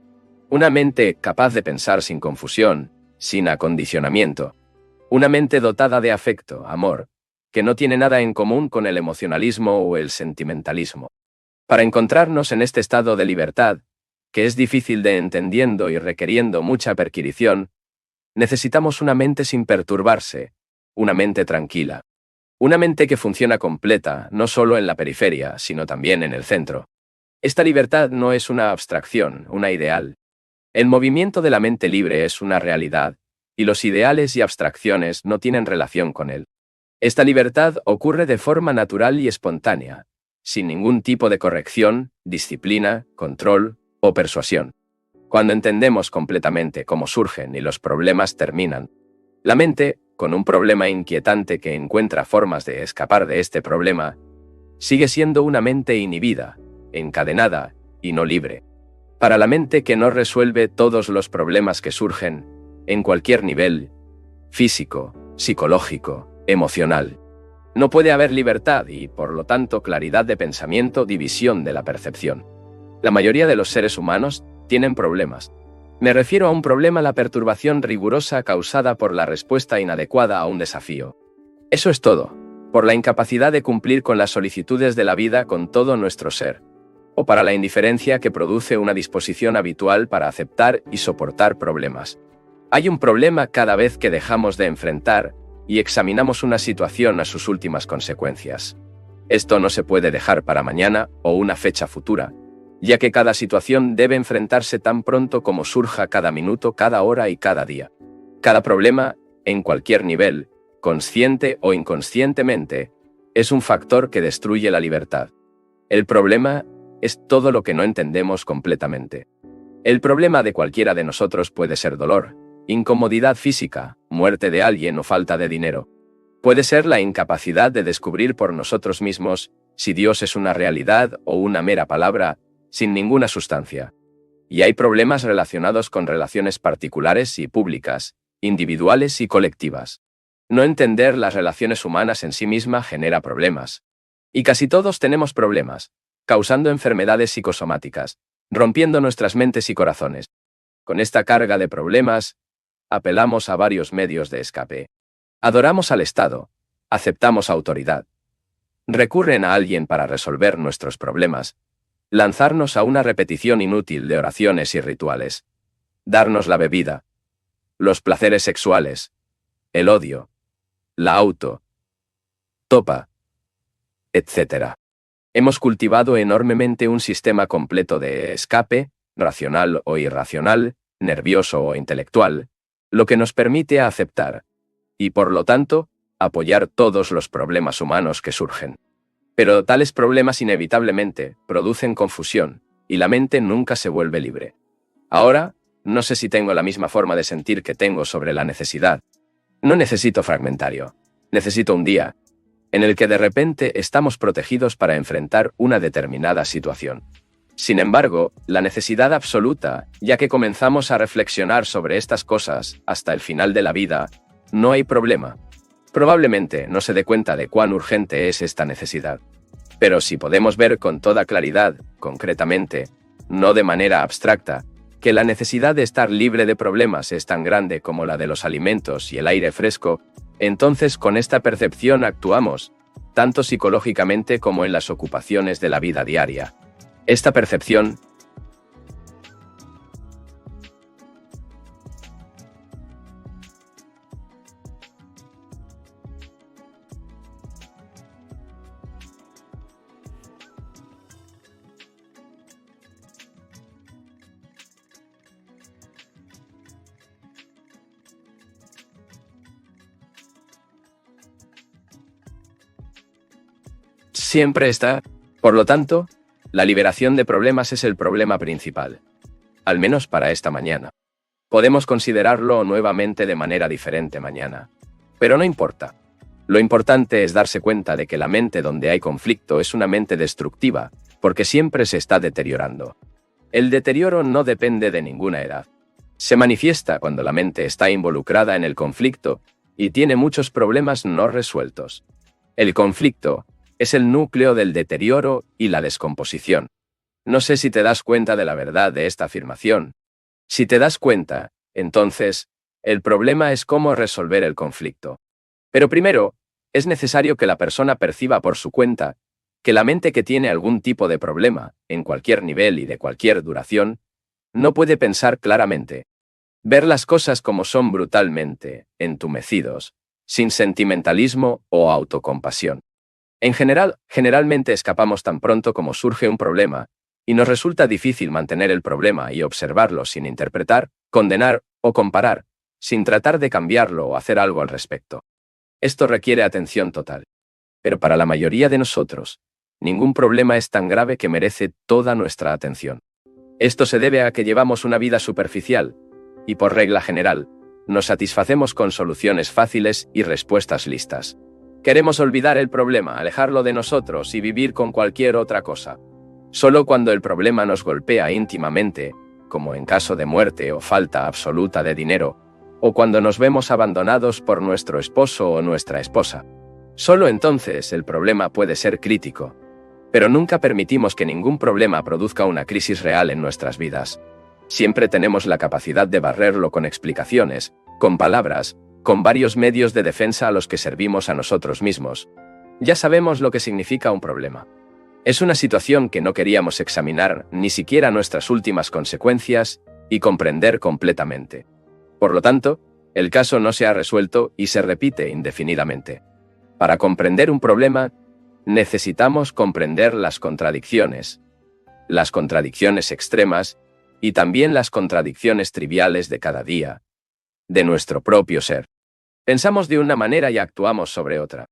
Una mente capaz de pensar sin confusión, sin acondicionamiento. Una mente dotada de afecto, amor, que no tiene nada en común con el emocionalismo o el sentimentalismo. Para encontrarnos en este estado de libertad, que es difícil de entendiendo y requiriendo mucha perquisición, necesitamos una mente sin perturbarse, una mente tranquila. Una mente que funciona completa, no solo en la periferia, sino también en el centro. Esta libertad no es una abstracción, una ideal. El movimiento de la mente libre es una realidad, y los ideales y abstracciones no tienen relación con él. Esta libertad ocurre de forma natural y espontánea, sin ningún tipo de corrección, disciplina, control o persuasión. Cuando entendemos completamente cómo surgen y los problemas terminan, la mente, con un problema inquietante que encuentra formas de escapar de este problema, sigue siendo una mente inhibida, encadenada y no libre. Para la mente que no resuelve todos los problemas que surgen, en cualquier nivel, físico, psicológico, emocional, no puede haber libertad y, por lo tanto, claridad de pensamiento, división de la percepción. La mayoría de los seres humanos tienen problemas. Me refiero a un problema, la perturbación rigurosa causada por la respuesta inadecuada a un desafío. Eso es todo, por la incapacidad de cumplir con las solicitudes de la vida con todo nuestro ser, o para la indiferencia que produce una disposición habitual para aceptar y soportar problemas. Hay un problema cada vez que dejamos de enfrentar y examinamos una situación a sus últimas consecuencias. Esto no se puede dejar para mañana o una fecha futura, ya que cada situación debe enfrentarse tan pronto como surja, cada minuto, cada hora y cada día. Cada problema, en cualquier nivel, consciente o inconscientemente, es un factor que destruye la libertad. El problema es todo lo que no entendemos completamente. El problema de cualquiera de nosotros puede ser dolor, incomodidad física, muerte de alguien o falta de dinero. Puede ser la incapacidad de descubrir por nosotros mismos si Dios es una realidad o una mera palabra, sin ninguna sustancia. Y hay problemas relacionados con relaciones particulares y públicas, individuales y colectivas. No entender las relaciones humanas en sí misma genera problemas. Y casi todos tenemos problemas, causando enfermedades psicosomáticas, rompiendo nuestras mentes y corazones. Con esta carga de problemas, apelamos a varios medios de escape. Adoramos al Estado, aceptamos autoridad. Recurren a alguien para resolver nuestros problemas, lanzarnos a una repetición inútil de oraciones y rituales, darnos la bebida, los placeres sexuales, el odio, la topa, etc. Hemos cultivado enormemente un sistema completo de escape, racional o irracional, nervioso o intelectual, lo que nos permite aceptar, y por lo tanto, apoyar todos los problemas humanos que surgen. Pero tales problemas inevitablemente producen confusión, y la mente nunca se vuelve libre. Ahora, no sé si tengo la misma forma de sentir que tengo sobre la necesidad. No necesito fragmentario. Necesito un día, en el que de repente estamos protegidos para enfrentar una determinada situación. Sin embargo, la necesidad absoluta, ya que comenzamos a reflexionar sobre estas cosas hasta el final de la vida, no hay problema. Probablemente no se dé cuenta de cuán urgente es esta necesidad. Pero si podemos ver con toda claridad, concretamente, no de manera abstracta, que la necesidad de estar libre de problemas es tan grande como la de los alimentos y el aire fresco, entonces con esta percepción actuamos, tanto psicológicamente como en las ocupaciones de la vida diaria. Esta percepción siempre está. Por lo tanto, la liberación de problemas es el problema principal, al menos para esta mañana. Podemos considerarlo nuevamente de manera diferente mañana, pero no importa. Lo importante es darse cuenta de que la mente donde hay conflicto es una mente destructiva, porque siempre se está deteriorando. El deterioro no depende de ninguna edad. Se manifiesta cuando la mente está involucrada en el conflicto y tiene muchos problemas no resueltos. El conflicto es el núcleo del deterioro y la descomposición. No sé si te das cuenta de la verdad de esta afirmación. Si te das cuenta, entonces, el problema es cómo resolver el conflicto. Pero primero, es necesario que la persona perciba por su cuenta que la mente que tiene algún tipo de problema, en cualquier nivel y de cualquier duración, no puede pensar claramente. Ver las cosas como son brutalmente, entumecidos, sin sentimentalismo o autocompasión. En general, generalmente escapamos tan pronto como surge un problema, y nos resulta difícil mantener el problema y observarlo sin interpretar, condenar o comparar, sin tratar de cambiarlo o hacer algo al respecto. Esto requiere atención total. Pero para la mayoría de nosotros, ningún problema es tan grave que merece toda nuestra atención. Esto se debe a que llevamos una vida superficial, y por regla general, nos satisfacemos con soluciones fáciles y respuestas listas. Queremos olvidar el problema, alejarlo de nosotros y vivir con cualquier otra cosa. Solo cuando el problema nos golpea íntimamente, como en caso de muerte o falta absoluta de dinero, o cuando nos vemos abandonados por nuestro esposo o nuestra esposa, solo entonces el problema puede ser crítico. Pero nunca permitimos que ningún problema produzca una crisis real en nuestras vidas. Siempre tenemos la capacidad de barrerlo con explicaciones, con palabras, con varios medios de defensa a los que servimos a nosotros mismos. Ya sabemos lo que significa un problema. Es una situación que no queríamos examinar ni siquiera nuestras últimas consecuencias y comprender completamente. Por lo tanto, el caso no se ha resuelto y se repite indefinidamente. Para comprender un problema, necesitamos comprender las contradicciones extremas y también las contradicciones triviales de cada día, de nuestro propio ser. Pensamos de una manera y actuamos sobre otra.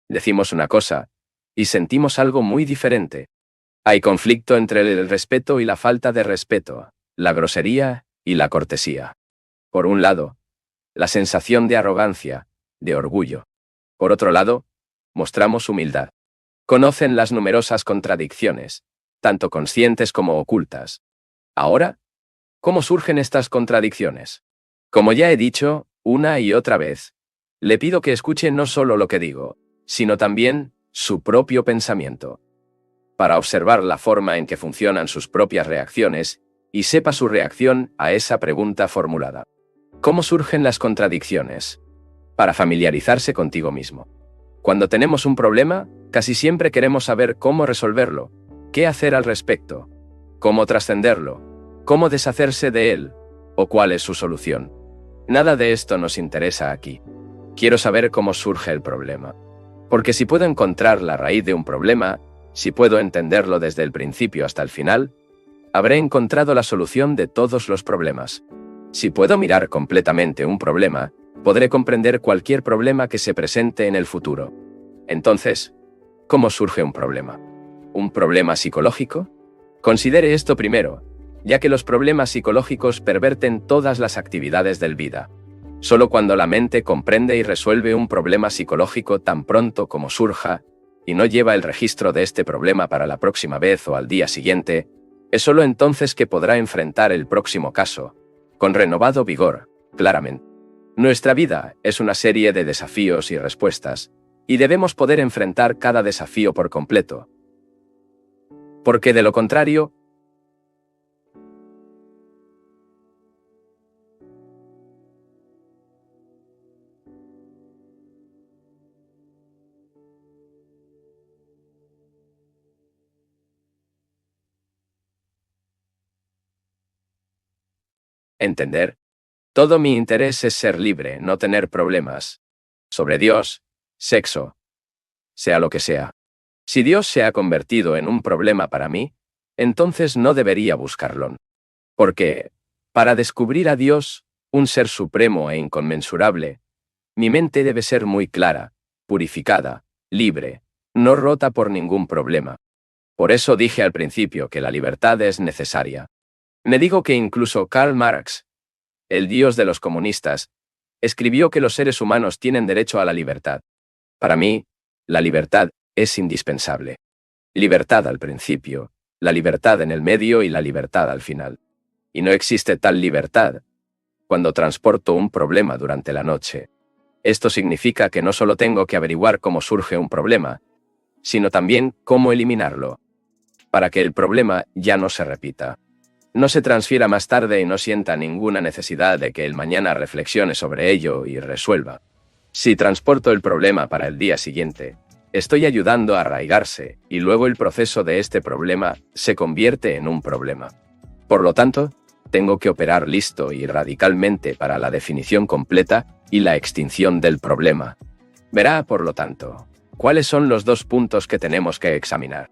Decimos una cosa y sentimos algo muy diferente. Hay conflicto entre el respeto y la falta de respeto, la grosería y la cortesía. Por un lado, la sensación de arrogancia, de orgullo. Por otro lado, mostramos humildad. Conocen las numerosas contradicciones, tanto conscientes como ocultas. Ahora, ¿cómo surgen estas contradicciones? Como ya he dicho, una y otra vez, le pido que escuche no solo lo que digo, sino también su propio pensamiento, para observar la forma en que funcionan sus propias reacciones y sepa su reacción a esa pregunta formulada. ¿Cómo surgen las contradicciones? Para familiarizarse contigo mismo. Cuando tenemos un problema, casi siempre queremos saber cómo resolverlo, qué hacer al respecto, cómo trascenderlo, cómo deshacerse de él, o cuál es su solución. Nada de esto nos interesa aquí. Quiero saber cómo surge el problema. Porque si puedo encontrar la raíz de un problema, si puedo entenderlo desde el principio hasta el final, habré encontrado la solución de todos los problemas. Si puedo mirar completamente un problema, podré comprender cualquier problema que se presente en el futuro. Entonces, ¿cómo surge un problema? ¿Un problema psicológico? Considere esto primero, ya que los problemas psicológicos perverten todas las actividades del vida. Solo cuando la mente comprende y resuelve un problema psicológico tan pronto como surja, y no lleva el registro de este problema para la próxima vez o al día siguiente, es solo entonces que podrá enfrentar el próximo caso, con renovado vigor, claramente. Nuestra vida es una serie de desafíos y respuestas, y debemos poder enfrentar cada desafío por completo, Porque de lo contrario, entender, todo mi interés es ser libre, no tener problemas. Sobre Dios, sexo, sea lo que sea. Si Dios se ha convertido en un problema para mí, entonces no debería buscarlo. Porque, para descubrir a Dios, un ser supremo e inconmensurable, mi mente debe ser muy clara, purificada, libre, no rota por ningún problema. Por eso dije al principio que la libertad es necesaria. Me digo que incluso Karl Marx, el dios de los comunistas, escribió que los seres humanos tienen derecho a la libertad. Para mí, la libertad es indispensable. Libertad al principio, la libertad en el medio y la libertad al final. Y no existe tal libertad cuando transporto un problema durante la noche. Esto significa que no solo tengo que averiguar cómo surge un problema, sino también cómo eliminarlo, para que el problema ya no se repita. No se transfiera más tarde y no sienta ninguna necesidad de que el mañana reflexione sobre ello y resuelva. Si transporto el problema para el día siguiente, estoy ayudando a arraigarse y luego el proceso de este problema se convierte en un problema. Por lo tanto, tengo que operar listo y radicalmente para la definición completa y la extinción del problema. Verá, por lo tanto, cuáles son los dos puntos que tenemos que examinar.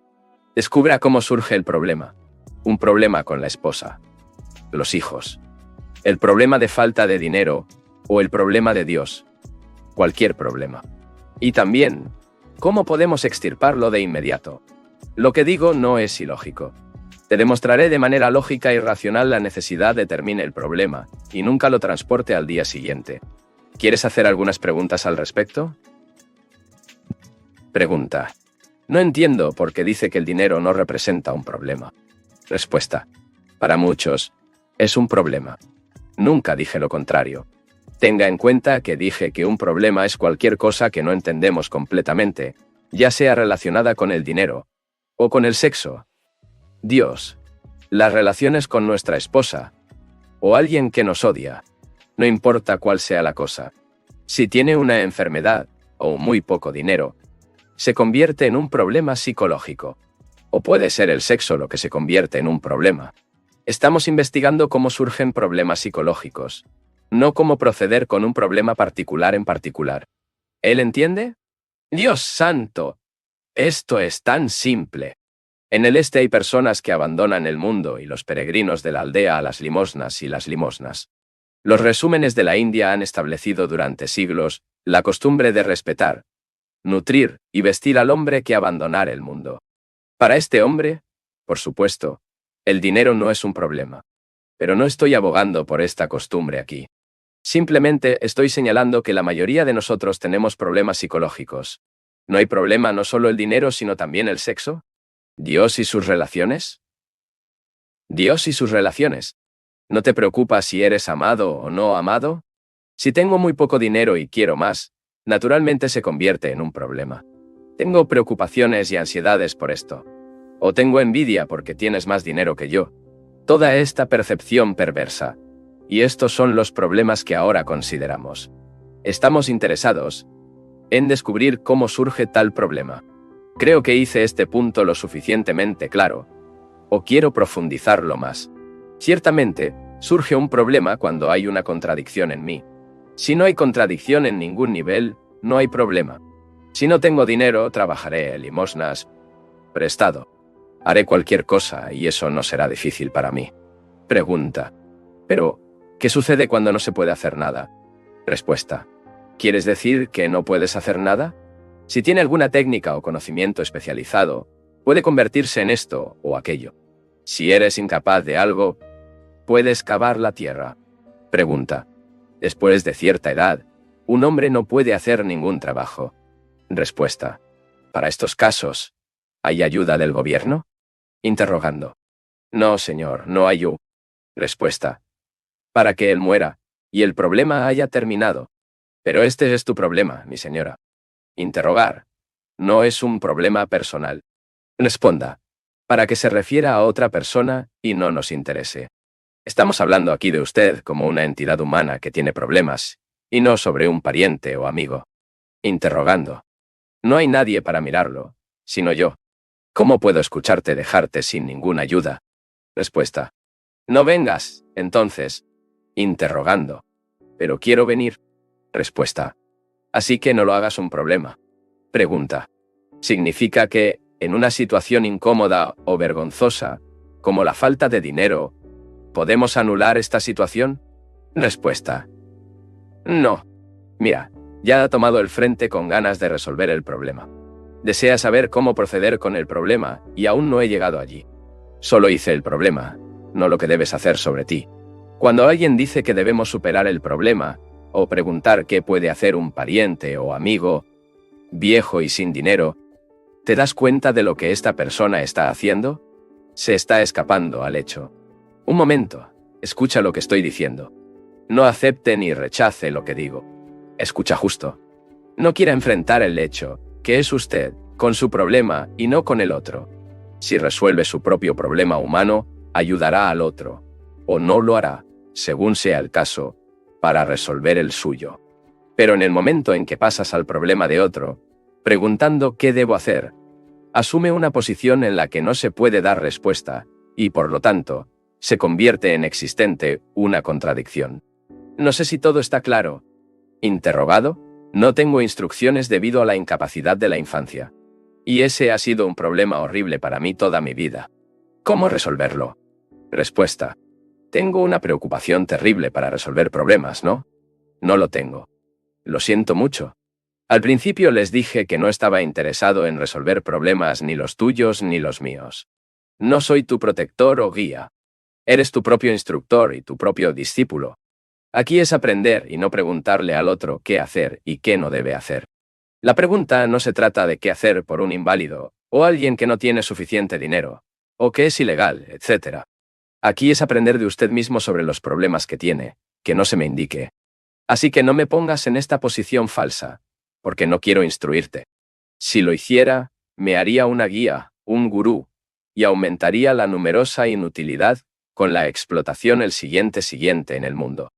Descubra cómo surge el problema. Un problema con la esposa, los hijos, el problema de falta de dinero o el problema de Dios. Cualquier problema. Y también, ¿cómo podemos extirparlo de inmediato? Lo que digo no es ilógico. Te demostraré de manera lógica y racional la necesidad de termine el problema y nunca lo transporte al día siguiente. ¿Quieres hacer algunas preguntas al respecto? Pregunta. No entiendo por qué dice que el dinero no representa un problema. Respuesta. Para muchos, es un problema. Nunca dije lo contrario. Tenga en cuenta que dije que un problema es cualquier cosa que no entendemos completamente, ya sea relacionada con el dinero o con el sexo, Dios, las relaciones con nuestra esposa o alguien que nos odia. No importa cuál sea la cosa. Si tiene una enfermedad o muy poco dinero, se convierte en un problema psicológico. O puede ser el sexo lo que se convierte en un problema. Estamos investigando cómo surgen problemas psicológicos, no cómo proceder con un problema particular en particular. ¿Él entiende? Dios santo, esto es tan simple. En el este hay personas que abandonan el mundo y los peregrinos de la aldea a las limosnas y las limosnas. Los resúmenes de la India han establecido durante siglos la costumbre de respetar, nutrir y vestir al hombre que abandonar el mundo. Para este hombre, por supuesto, el dinero no es un problema. Pero no estoy abogando por esta costumbre aquí. Simplemente estoy señalando que la mayoría de nosotros tenemos problemas psicológicos. ¿No hay problema no solo el dinero, sino también el sexo? ¿Dios y sus relaciones? Dios y sus relaciones. ¿No te preocupa si eres amado o no amado? Si tengo muy poco dinero y quiero más, naturalmente se convierte en un problema. Tengo preocupaciones y ansiedades por esto. O tengo envidia porque tienes más dinero que yo. Toda esta percepción perversa. Y estos son los problemas que ahora consideramos. Estamos interesados en descubrir cómo surge tal problema. Creo que hice este punto lo suficientemente claro. O quiero profundizarlo más. Ciertamente, surge un problema cuando hay una contradicción en mí. Si no hay contradicción en ningún nivel, no hay problema. Si no tengo dinero, trabajaré en limosnas, prestado. Haré cualquier cosa y eso no será difícil para mí. Pregunta. Pero, ¿qué sucede cuando no se puede hacer nada? Respuesta. ¿Quieres decir que no puedes hacer nada? Si tiene alguna técnica o conocimiento especializado, puede convertirse en esto o aquello. Si eres incapaz de algo, puedes cavar la tierra. Pregunta. Después de cierta edad, un hombre no puede hacer ningún trabajo. Respuesta. Para estos casos, ¿hay ayuda del gobierno? Interrogando. No, señor, no hay ayuda. Respuesta. Para que él muera, y el problema haya terminado. Pero este es tu problema, mi señora. Interrogar. No es un problema personal. Responda. para que se refiera a otra persona y no nos interese. Estamos hablando aquí de usted como una entidad humana que tiene problemas, y no sobre un pariente o amigo. Interrogando. No hay nadie para mirarlo, sino yo. ¿Cómo puedo escucharte dejarte sin ninguna ayuda? Respuesta. No vengas, entonces. Interrogando. Pero quiero venir. Respuesta. Así que no lo hagas un problema. Pregunta. ¿Significa que, en una situación incómoda o vergonzosa, como la falta de dinero, podemos anular esta situación? Respuesta. No. Mira, ya ha tomado el frente con ganas de resolver el problema. Desea saber cómo proceder con el problema y aún no he llegado allí. Solo hice el problema, no lo que debes hacer sobre ti. Cuando alguien dice que debemos superar el problema, o preguntar qué puede hacer un pariente o amigo, viejo y sin dinero, ¿te das cuenta de lo que esta persona está haciendo? Se está escapando al hecho. Un momento, escucha lo que estoy diciendo. No acepte ni rechace lo que digo. Escucha justo. No quiera enfrentar el hecho, que es usted, con su problema y no con el otro. Si resuelve su propio problema humano, ayudará al otro, o no lo hará, según sea el caso, para resolver el suyo. Pero en el momento en que pasas al problema de otro, preguntando qué debo hacer, asume una posición en la que no se puede dar respuesta, y por lo tanto, se convierte en existente una contradicción. No sé si todo está claro. Interrogado, no tengo instrucciones debido a la incapacidad de la infancia. Y ese ha sido un problema horrible para mí toda mi vida. ¿Cómo resolverlo? Respuesta. Tengo una preocupación terrible para resolver problemas, ¿no? No lo tengo. Lo siento mucho. Al principio les dije que no estaba interesado en resolver problemas ni los tuyos ni los míos. No soy tu protector o guía. Eres tu propio instructor y tu propio discípulo. Aquí es aprender y no preguntarle al otro qué hacer y qué no debe hacer. La pregunta no se trata de qué hacer por un inválido, o alguien que no tiene suficiente dinero, o que es ilegal, etc. Aquí es aprender de usted mismo sobre los problemas que tiene, que no se me indique. Así que no me pongas en esta posición falsa, porque no quiero instruirte. Si lo hiciera, me haría una guía, un gurú, y aumentaría la numerosa inutilidad con la explotación el siguiente en el mundo.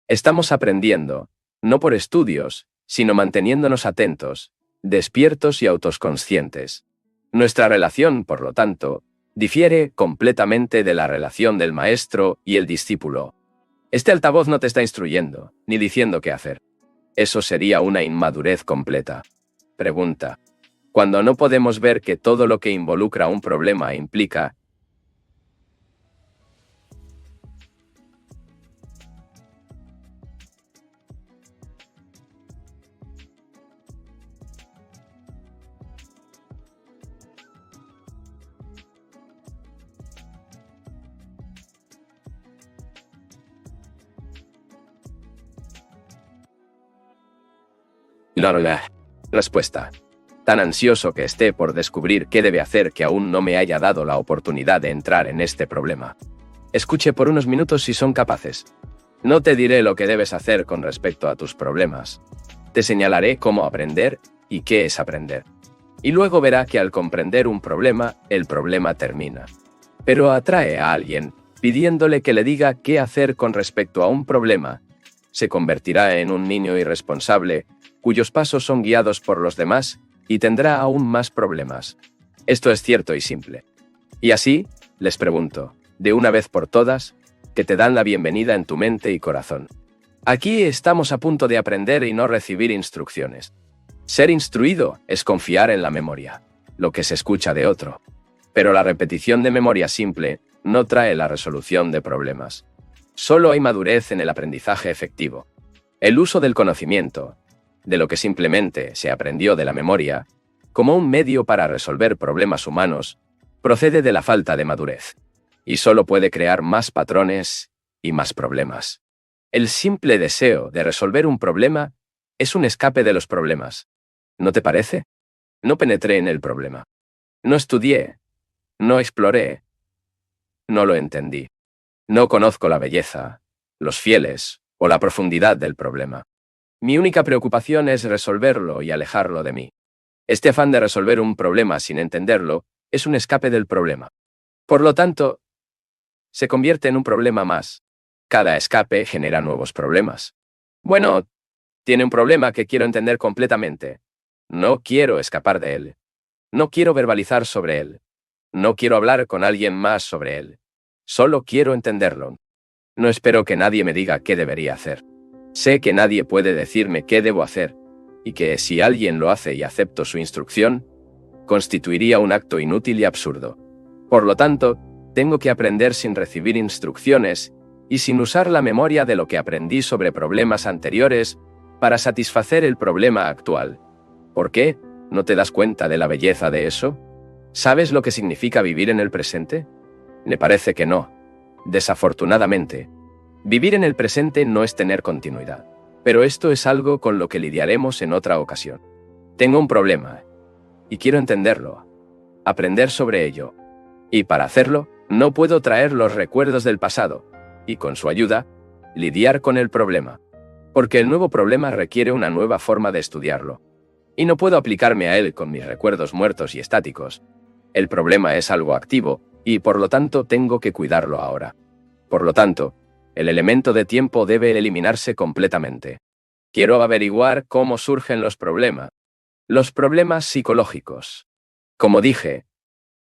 Estamos aprendiendo, no por estudios, sino manteniéndonos atentos, despiertos y autoconscientes. Nuestra relación, por lo tanto, difiere completamente de la relación del maestro y el discípulo. Este altavoz no te está instruyendo, ni diciendo qué hacer. Eso sería una inmadurez completa. Pregunta. Cuando no podemos ver que todo lo que involucra un problema implica Respuesta. Tan ansioso que esté por descubrir qué debe hacer que aún no me haya dado la oportunidad de entrar en este problema. Escuche por unos minutos si son capaces. No te diré lo que debes hacer con respecto a tus problemas. Te señalaré cómo aprender y qué es aprender. Y luego verá que al comprender un problema, el problema termina. Pero atrae a alguien, pidiéndole que le diga qué hacer con respecto a un problema. Se convertirá en un niño irresponsable, cuyos pasos son guiados por los demás, y tendrá aún más problemas. Esto es cierto y simple. Y así, les pregunto, de una vez por todas, que te dan la bienvenida en tu mente y corazón. Aquí estamos a punto de aprender y no recibir instrucciones. Ser instruido es confiar en la memoria, lo que se escucha de otro. Pero la repetición de memoria simple no trae la resolución de problemas. Solo hay madurez en el aprendizaje efectivo. El uso del conocimiento, de lo que simplemente se aprendió de la memoria, como un medio para resolver problemas humanos, procede de la falta de madurez, y solo puede crear más patrones y más problemas. El simple deseo de resolver un problema es un escape de los problemas. ¿No te parece? No penetré en el problema. No estudié, no exploré, no lo entendí. No conozco la belleza, los fieles o la profundidad del problema. Mi única preocupación es resolverlo y alejarlo de mí. Este afán de resolver un problema sin entenderlo es un escape del problema. Por lo tanto, se convierte en un problema más. Cada escape genera nuevos problemas. Bueno, tiene un problema que quiero entender completamente. No quiero escapar de él. No quiero verbalizar sobre él. No quiero hablar con alguien más sobre él. Solo quiero entenderlo. No espero que nadie me diga qué debería hacer. Sé que nadie puede decirme qué debo hacer, y que si alguien lo hace y acepto su instrucción, constituiría un acto inútil y absurdo. Por lo tanto, tengo que aprender sin recibir instrucciones y sin usar la memoria de lo que aprendí sobre problemas anteriores para satisfacer el problema actual. ¿Por qué? ¿No te das cuenta de la belleza de eso? ¿Sabes lo que significa vivir en el presente? Me parece que no. Desafortunadamente, vivir en el presente no es tener continuidad. Pero esto es algo con lo que lidiaremos en otra ocasión. Tengo un problema, y quiero entenderlo, aprender sobre ello. Y para hacerlo, no puedo traer los recuerdos del pasado, y con su ayuda, lidiar con el problema. Porque el nuevo problema requiere una nueva forma de estudiarlo. Y no puedo aplicarme a él con mis recuerdos muertos y estáticos. El problema es algo activo, y por lo tanto tengo que cuidarlo ahora. Por lo tanto, el elemento de tiempo debe eliminarse completamente. Quiero averiguar cómo surgen los problemas. Los problemas psicológicos. Como dije,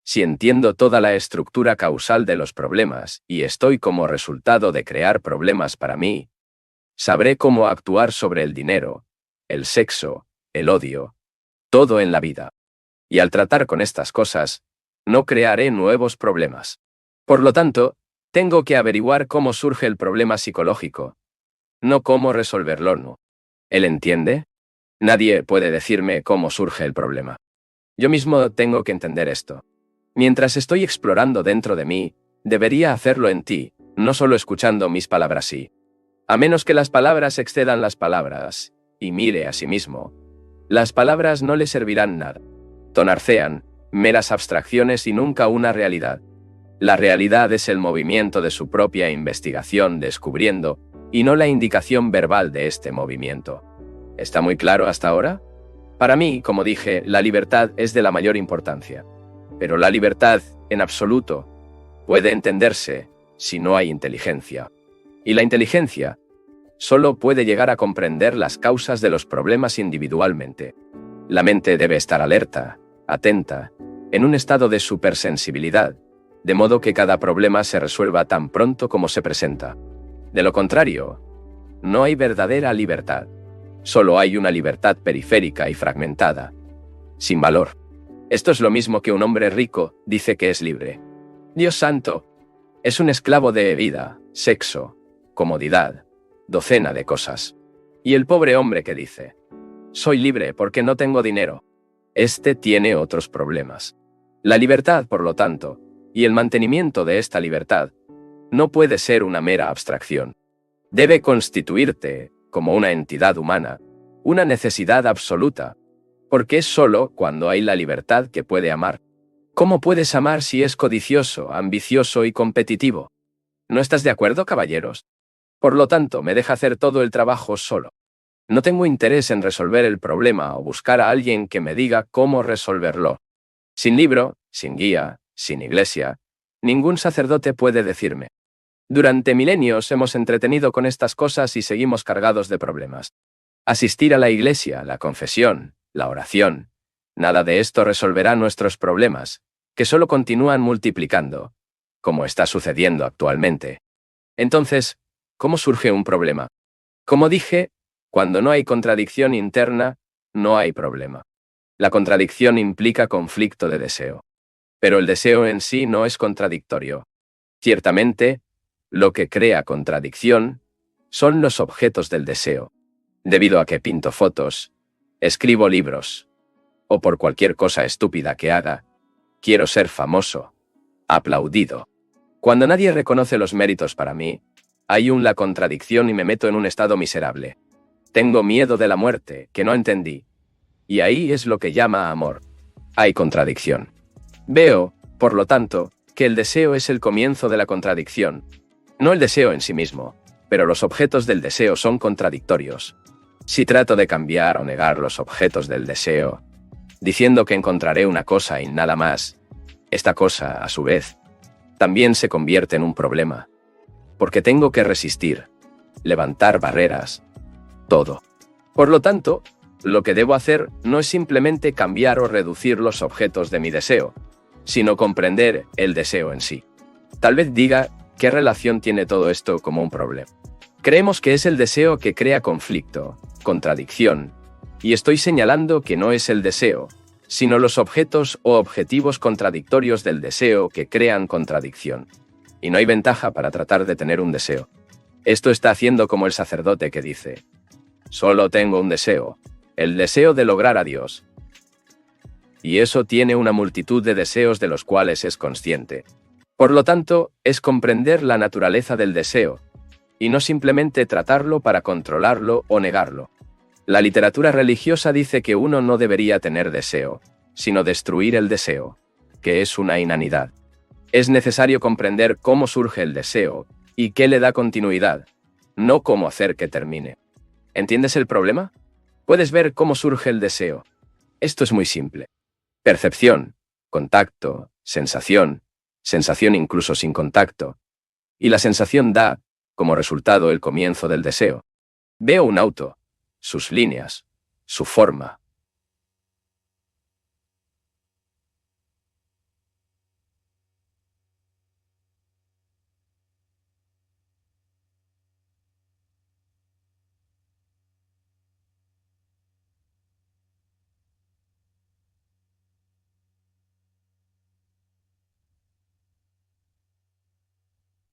si entiendo toda la estructura causal de los problemas y estoy como resultado de crear problemas para mí, sabré cómo actuar sobre el dinero, el sexo, el odio, todo en la vida. Y al tratar con estas cosas, no crearé nuevos problemas. Por lo tanto, tengo que averiguar cómo surge el problema psicológico, no cómo resolverlo, ¿no? ¿Él entiende? Nadie puede decirme cómo surge el problema. Yo mismo tengo que entender esto. Mientras estoy explorando dentro de mí, debería hacerlo en ti, no solo escuchando mis palabras sí. A menos que las palabras excedan las palabras, y mire a sí mismo, las palabras no le servirán nada. Tonarcean, meras abstracciones y nunca una realidad. La realidad es el movimiento de su propia investigación descubriendo, y no la indicación verbal de este movimiento. ¿Está muy claro hasta ahora? Para mí, como dije, la libertad es de la mayor importancia. Pero la libertad, en absoluto, puede entenderse si no hay inteligencia. Y la inteligencia solo puede llegar a comprender las causas de los problemas individualmente. La mente debe estar alerta, atenta, en un estado de supersensibilidad, de modo que cada problema se resuelva tan pronto como se presenta. De lo contrario, no hay verdadera libertad. Solo hay una libertad periférica y fragmentada, sin valor. Esto es lo mismo que un hombre rico dice que es libre. Dios santo, es un esclavo de vida, sexo, comodidad, docena de cosas. Y el pobre hombre que dice, soy libre porque no tengo dinero. Este tiene otros problemas. La libertad, por lo tanto, y el mantenimiento de esta libertad, no puede ser una mera abstracción. Debe constituirte, como una entidad humana, una necesidad absoluta, porque es solo cuando hay la libertad que puede amar. ¿Cómo puedes amar si es codicioso, ambicioso y competitivo? ¿No estás de acuerdo, caballeros? Por lo tanto, me deja hacer todo el trabajo solo. No tengo interés en resolver el problema o buscar a alguien que me diga cómo resolverlo. Sin libro, sin guía, sin iglesia, ningún sacerdote puede decirme. Durante milenios hemos entretenido con estas cosas y seguimos cargados de problemas. Asistir a la iglesia, la confesión, la oración, nada de esto resolverá nuestros problemas, que solo continúan multiplicando, como está sucediendo actualmente. Entonces, ¿cómo surge un problema? Como dije, cuando no hay contradicción interna, no hay problema. La contradicción implica conflicto de deseo. Pero el deseo en sí no es contradictorio. Ciertamente, lo que crea contradicción son los objetos del deseo. Debido a que pinto fotos, escribo libros, o por cualquier cosa estúpida que haga, quiero ser famoso, aplaudido. Cuando nadie reconoce los méritos para mí, hay la contradicción y me meto en un estado miserable. Tengo miedo de la muerte, que no entendí. Y ahí es lo que llama amor. Hay contradicción. Veo, por lo tanto, que el deseo es el comienzo de la contradicción. No el deseo en sí mismo, pero los objetos del deseo son contradictorios. Si trato de cambiar o negar los objetos del deseo, diciendo que encontraré una cosa y nada más, esta cosa, a su vez, también se convierte en un problema, porque tengo que resistir, levantar barreras, todo. Por lo tanto, lo que debo hacer no es simplemente cambiar o reducir los objetos de mi deseo, sino comprender el deseo en sí. Tal vez diga, ¿qué relación tiene todo esto como un problema? Creemos que es el deseo que crea conflicto, contradicción, y estoy señalando que no es el deseo, sino los objetos o objetivos contradictorios del deseo que crean contradicción. Y no hay ventaja para tratar de tener un deseo. Esto está haciendo como el sacerdote que dice, solo tengo un deseo, el deseo de lograr a Dios. Y eso tiene una multitud de deseos de los cuales es consciente. Por lo tanto, es comprender la naturaleza del deseo, y no simplemente tratarlo para controlarlo o negarlo. La literatura religiosa dice que uno no debería tener deseo, sino destruir el deseo, que es una inanidad. Es necesario comprender cómo surge el deseo y qué le da continuidad, no cómo hacer que termine. ¿Entiendes el problema? Puedes ver cómo surge el deseo. Esto es muy simple. Percepción, contacto, sensación incluso sin contacto. Y la sensación da, como resultado, el comienzo del deseo. Veo un auto, sus líneas, su forma.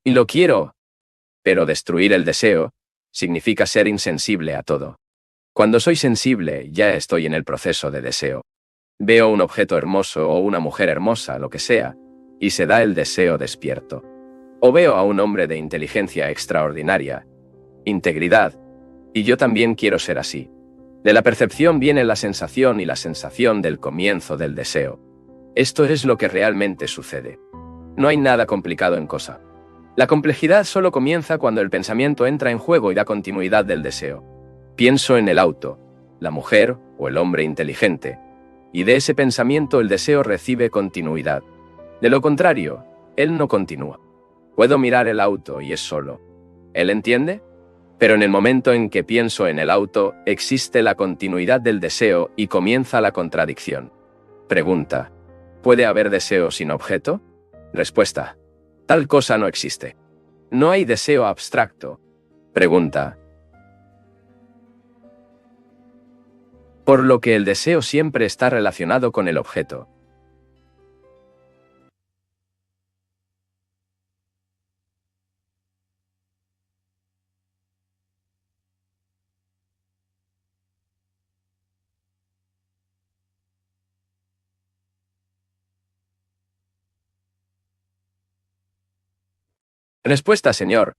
Y lo quiero, pero destruir el deseo significa ser insensible a todo. Cuando soy sensible, ya estoy en el proceso de deseo. Veo un objeto hermoso o una mujer hermosa, lo que sea, y se da el deseo despierto. O veo a un hombre de inteligencia extraordinaria, integridad, y yo también quiero ser así. De la percepción viene la sensación y la sensación del comienzo del deseo. Esto es lo que realmente sucede. No hay nada complicado en cosa. La complejidad solo comienza cuando el pensamiento entra en juego y da continuidad del deseo. Pienso en el auto, la mujer o el hombre inteligente, y de ese pensamiento el deseo recibe continuidad. De lo contrario, él no continúa. Puedo mirar el auto y es solo. ¿Él entiende? Pero en el momento en que pienso en el auto, existe la continuidad del deseo y comienza la contradicción. Pregunta: ¿puede haber deseo sin objeto? Respuesta: tal cosa no existe. No hay deseo abstracto. Pregunta: por lo que el deseo siempre está relacionado con el objeto. Respuesta, señor.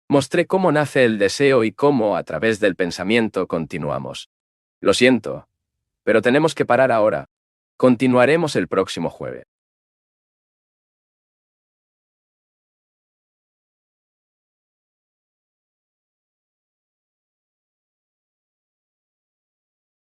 Mostré cómo nace el deseo y cómo, a través del pensamiento, continuamos. Lo siento, pero tenemos que parar ahora. Continuaremos el próximo jueves.